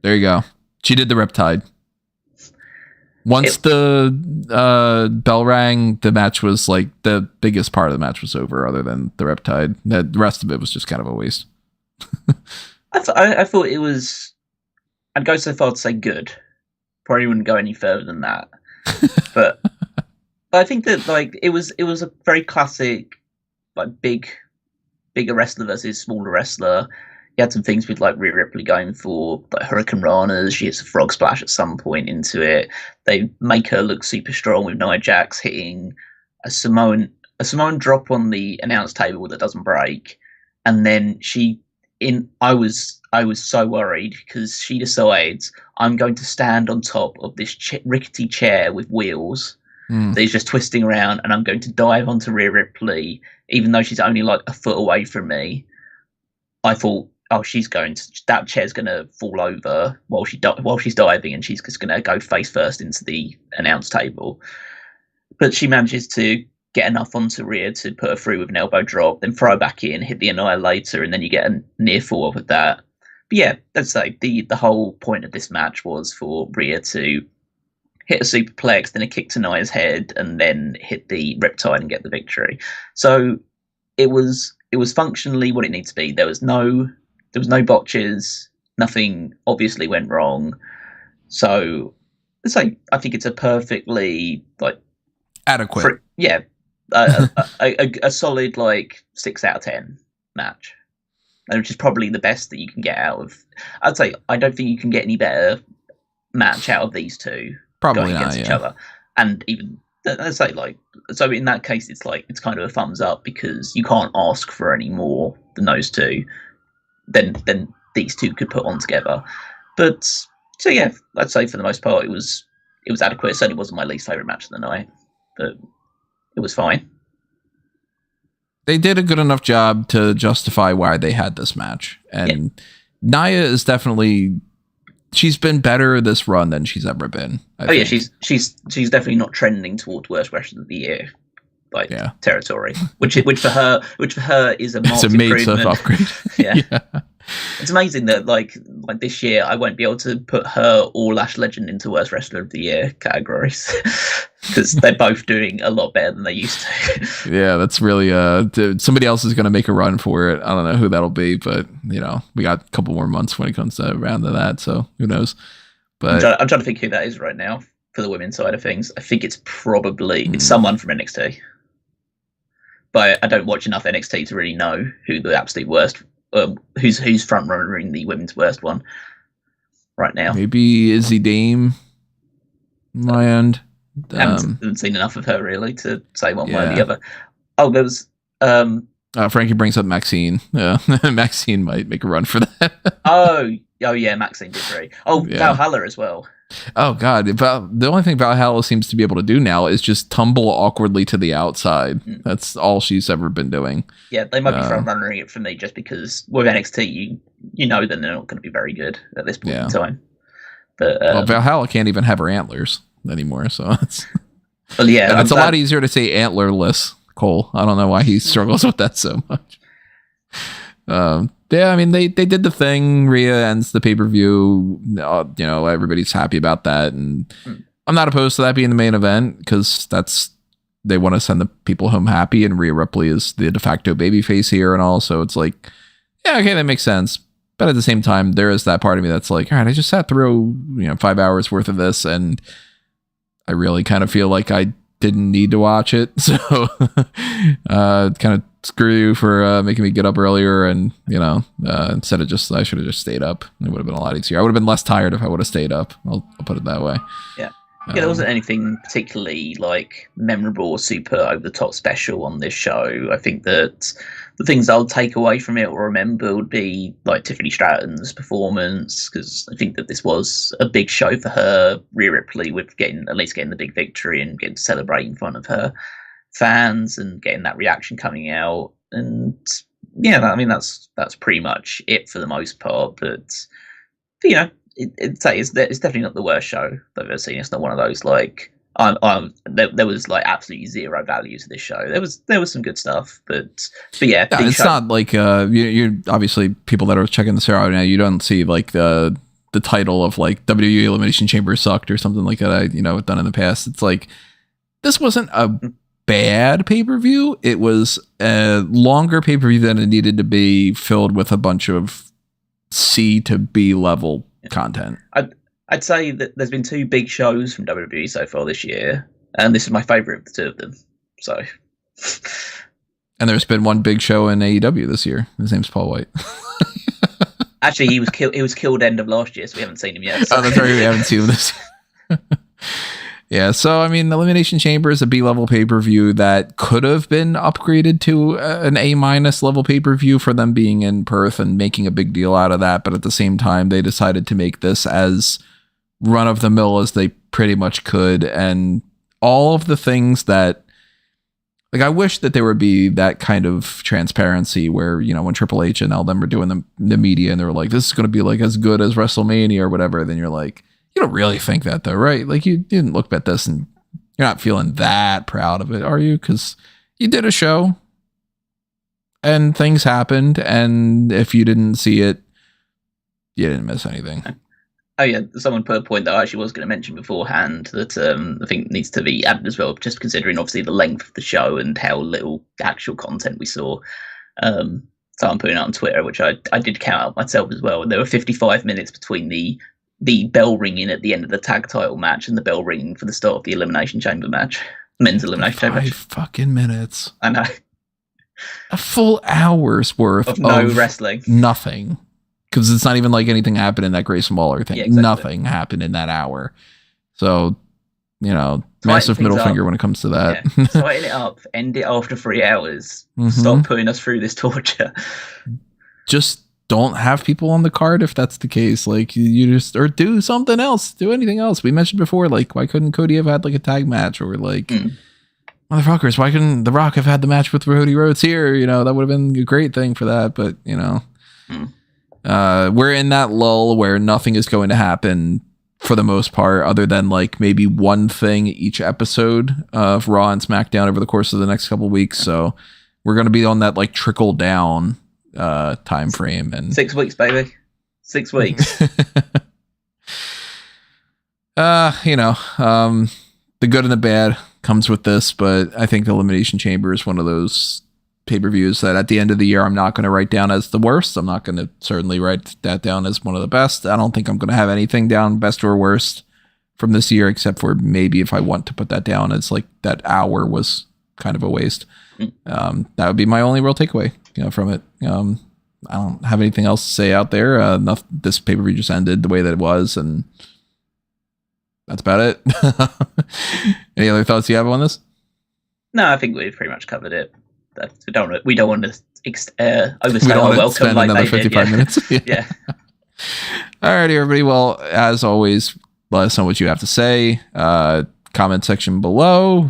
There you go. She did the Riptide. Once the bell rang, the match was like the biggest part of the match was over, other than the Riptide. The rest of it was just kind of a waste. I thought it was. I'd go so far to say good. Probably wouldn't go any further than that. But I think that like it was a very classic, like bigger wrestler versus smaller wrestler. You had some things with like Rhea Ripley going for like Hurricane Ranas. She hits a frog splash at some point into it. They make her look super strong with Nia Jax hitting a Samoan drop on the announce table that doesn't break, and then I was so worried because she decides I'm going to stand on top of this rickety chair with wheels that is just twisting around, and I'm going to dive onto Rhea Ripley, even though she's only like a foot away from me. I thought, oh, that chair's going to fall over while she's diving, and she's just going to go face first into the announce table. But she manages to get enough onto Rhea to put her through with an elbow drop, then throw back in, hit the Annihilator, and then you get a near fall with that. But yeah, let's say the whole point of this match was for Rhea to hit a superplex, then a kick to Nia's head, and then hit the Riptide and get the victory. So it was functionally what it needs to be. There was no botches, nothing obviously went wrong. So let's say I think it's a perfectly like adequate. A solid like 6 out of 10 match, which is probably the best that you can get out of. I'd say I don't think you can get any better match out of these two Probably going against each other. And even let's say like, so in that case, it's kind of a thumbs up because you can't ask for any more than those two. Then these two could put on together. But so yeah, I'd say for the most part it was adequate. It certainly wasn't my least favorite match of the night, but it was fine. They did a good enough job to justify why they had this match. And Nia is definitely, she's been better this run than she's ever been. I think. Yeah, she's definitely not trending towards worst wrestler of the year territory, which for her is a marked improvement. Upgrade. yeah. It's amazing that like this year I won't be able to put her or Lash Legend into worst wrestler of the year categories because they're both doing a lot better than they used to. Yeah, that's really somebody else is going to make a run for it. I don't know who that'll be, but we got a couple more months when it comes to around to that, so who knows. But I'm trying to think who that is right now for the women's side of things. I think it's probably it's someone from NXT. But I don't watch enough NXT to really know who the absolute worst, who's front runnering the women's worst one right now. Maybe Izzy Dame. My end. I haven't seen enough of her really to say one way or the other. Oh, there was. Frankie brings up Maxine. Yeah, Maxine might make a run for that. oh yeah, Maxine did great. Oh, yeah. Valhalla as well. Oh god, the only thing Valhalla seems to be able to do now is just tumble awkwardly to the outside. That's all she's ever been doing. Yeah, they might be front runnering it for me just because with NXT you know that they're not going to be very good at this point in time. But Valhalla can't even have her antlers anymore, so it's well, yeah, and it's a lot easier to say antlerless. Cole, I don't know why he struggles with that so much. Yeah, I mean they did the thing. Rhea ends the pay-per-view. Everybody's happy about that, and I'm not opposed to that being the main event because they want to send the people home happy, and Rhea Ripley is the de facto babyface here, and all. So it's like, yeah, okay, that makes sense. But at the same time, there is that part of me that's like, all right, I just sat through 5 hours worth of this, and I really kind of feel like I didn't need to watch it. So kind of screw you for making me get up earlier, and instead of I should have just stayed up. It would have been a lot easier. I would have been less tired if I would have stayed up. I'll put it that way. Yeah, there wasn't anything particularly like memorable or super over the top special on this show. I think that the things I'll take away from it or remember would be like Tiffany Stratton's performance, because I think that this was a big show for her. Rhea Ripley with getting the big victory and getting to celebrate in front of her fans and getting that reaction coming out. And yeah, I mean that's pretty much it for the most part. But it's definitely not the worst show that I've ever seen. It's not one of those like there was like absolutely zero value to this show. There was some good stuff, but yeah, it's not like you obviously people that are checking this out right now. You don't see like the the title of like WWE Elimination Chamber sucked or something like that. I done in the past. It's like this wasn't a bad pay-per-view. It was a longer pay-per-view than it needed to be, filled with a bunch of C to B level content. I'd say that there's been 2 big shows from WWE so far this year, and this is my favorite of the 2 of them. So, and there's been 1 big show in AEW this year. His name's Paul White. Actually, he was killed end of last year, so we haven't seen him yet. So. Oh, that's right. We haven't seen him this year. Yeah, so I mean, Elimination Chamber is a B-level pay-per-view that could have been upgraded to an A- level pay-per-view for them being in Perth and making a big deal out of that. But at the same time, they decided to make this as run-of-the-mill as they pretty much could. And all of the things that, like, I wish that there would be that kind of transparency where, when Triple H and all them were doing the media and they were like, this is going to be like as good as WrestleMania or whatever, then you're like, you don't really think that though, right? Like you didn't look at this and you're not feeling that proud of it, are you? Because you did a show and things happened, and if you didn't see it, you didn't miss anything. Oh yeah, someone put a point that I actually was going to mention beforehand that I think needs to be added as well, just considering obviously the length of the show and how little actual content we saw. So I'm putting it on Twitter, which I did count out myself as well. And there were 55 minutes between the bell ringing at the end of the tag title match and the bell ringing for the start of the Elimination Chamber match. Men's Elimination Chamber match. 5 fucking minutes. I know. A full hour's worth of no wrestling. Nothing. Because it's not even like anything happened in that Grayson Waller thing. Yeah, exactly. Nothing happened in that hour. So, massive middle finger when it comes to that. Yeah. Tighten it up. End it after 3 hours. Mm-hmm. Stop putting us through this torture. Just don't have people on the card if that's the case. Like, or do something else. Do anything else. We mentioned before, like, why couldn't Cody have had like a tag match, or like, motherfuckers, why couldn't The Rock have had the match with Cody Rhodes here? That would have been a great thing for that. But we're in that lull where nothing is going to happen for the most part, other than like maybe one thing each episode of Raw and SmackDown over the course of the next couple of weeks. So we're going to be on that like trickle down time frame. And 6 weeks, baby. 6 weeks. The good and the bad comes with this, but I think the Elimination Chamber is one of those pay-per-views that at the end of the year I'm not going to write down as the worst. I'm not going to certainly write that down as one of the best. I don't think I'm going to have anything down best or worst from this year, except for maybe if I want to put that down as like that hour was kind of a waste. That would be my only real takeaway from it. I don't have anything else to say out there. This pay-per-view just ended the way that it was, and that's about it. Any other thoughts you have on this? No, I think we've pretty much covered it. We don't want to overstay our welcome like another they 55 did. Minutes. Yeah. Alrighty, everybody. Well, as always, let us know what you have to say. Comment section below.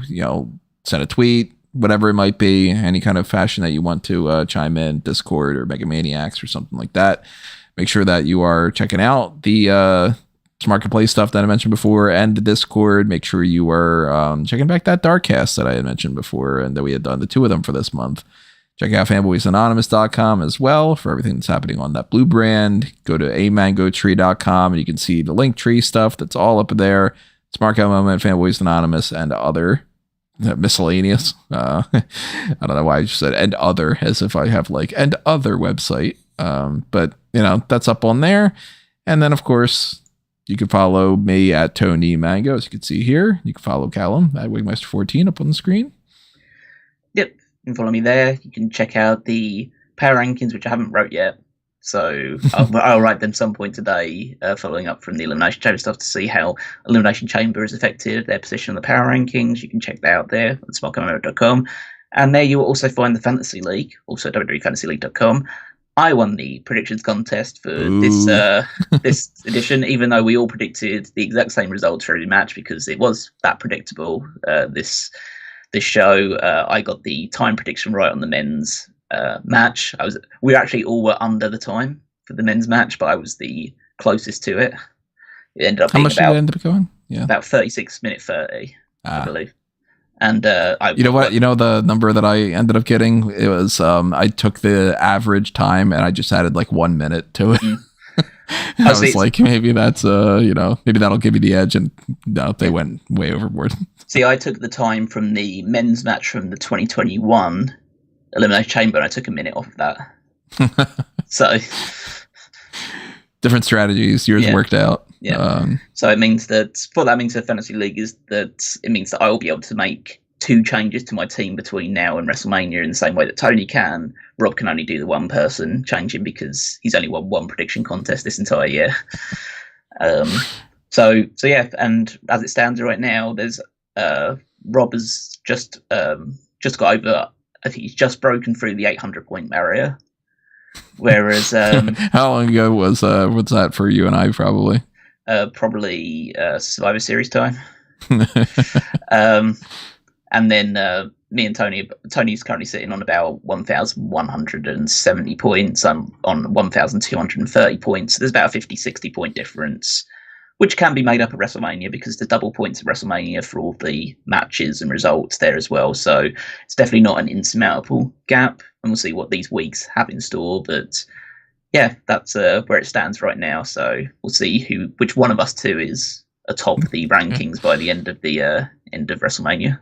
Send a tweet, whatever it might be, any kind of fashion that you want to chime in, Discord or Megamaniacs or something like that. Make sure that you are checking out the Smark and Play stuff that I mentioned before and the Discord. Make sure you are checking back that Darkcast that I had mentioned before and that we had done the 2 of them for this month. Check out fanboysanonymous.com as well for everything that's happening on that blue brand. Go to amangotree.com and you can see the Linktree stuff that's all up there. Smark Out Moment, Fanboys Anonymous, and other miscellaneous. I don't know why I just said and other as if I have like and other website. But that's up on there. And then of course you can follow me at Tony Mango, as you can see here. You can follow Callum at Wigmeister14 up on the screen. Yep, you can follow me there. You can check out the power rankings, which I haven't wrote yet. So I'll write them some point today, following up from the Elimination Chamber stuff to see how Elimination Chamber has affected their position on the power rankings. You can check that out there at smartcommo.com. And there you will also find the Fantasy League, also www.fantasyleague.com. I won the predictions contest for this edition, even though we all predicted the exact same results for every match because it was that predictable. This show, I got the time prediction right on the men's match. We actually all were under the time for the men's match, but I was the closest to it. It ended up how much did it end up going? Yeah, about 36 minute 30, I believe. And the number that I ended up getting, it was I took the average time and I just added like 1 minute to it. I was like, maybe that's maybe that'll give you the edge, and no, they went way overboard. See, I took the time from the men's match from the 2021 Elimination Chamber, and I took a minute off of that. So different strategies. Yours worked out. Yeah. So it means that what that means for Fantasy League is that it means that I will be able to make 2 changes to my team between now and WrestleMania in the same way that Tony can. Rob can only do the one person changing because he's only won 1 prediction contest this entire year. So yeah, and as it stands right now, there's Rob has just got over. I think he's just broken through the 800 point barrier. Whereas how long ago was that for you and I? Probably Survivor Series time. And then me and Tony's currently sitting on about 1,170 points. I'm on 1,230 points. So there's about a 50-60 point difference, which can be made up at WrestleMania because there's double points at WrestleMania for all the matches and results there as well. So it's definitely not an insurmountable gap, and we'll see what these weeks have in store. But yeah, that's where it stands right now. So we'll see which one of us two is atop the rankings by the end of WrestleMania.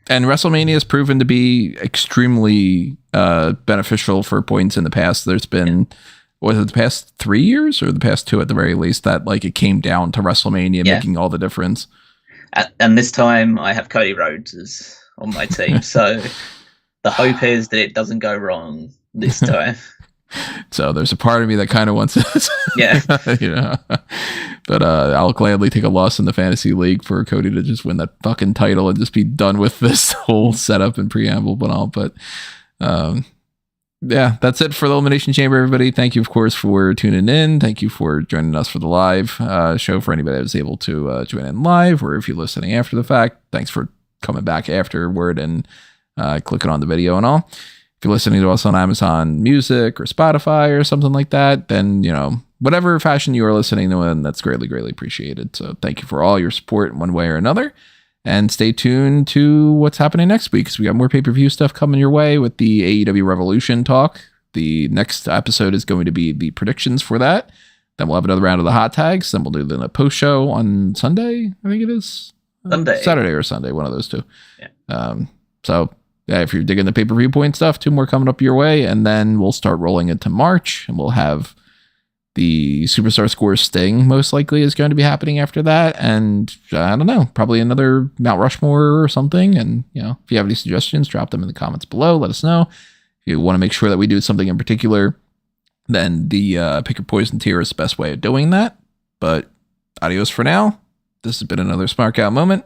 And WrestleMania has proven to be extremely beneficial for points in the past. There's been, was it the past 3 years or the past 2 at the very least, that like it came down to WrestleMania making all the difference. And this time I have Cody Rhodes on my team. So the hope is that it doesn't go wrong this time. So there's a part of me that kind of wants it. Yeah. But I'll gladly take a loss in the fantasy league for Cody to just win that fucking title and just be done with this whole setup and preamble and all. But yeah, that's it for the Elimination Chamber, everybody. Thank you, of course, for tuning in. Thank you for joining us for the live show. For anybody that was able to join in live, or if you're listening after the fact, thanks for coming back afterward and clicking on the video and all. If you're listening to us on Amazon Music or Spotify or something like that, then, whatever fashion you are listening to, and that's greatly, greatly appreciated. So thank you for all your support in one way or another. And stay tuned to what's happening next week, because we got more pay-per-view stuff coming your way with the AEW Revolution talk. The next episode is going to be the predictions for that. Then we'll have another round of the hot tags. Then we'll do the post show on Sunday, I think it is. Saturday or Sunday, one of those two. Yeah. So yeah, if you're digging the Pay-Per-Viewpoint stuff, 2 more coming up your way, and then we'll start rolling into March, and we'll have the Superstar Score Sting most likely is going to be happening after that, and I don't know, probably another Mount Rushmore or something. And if you have any suggestions, drop them in the comments below. Let us know. If you want to make sure that we do something in particular, then the Pick Your Poison tier is the best way of doing that. But adios for now. This has been another Smark Out moment,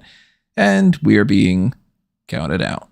and we are being counted out.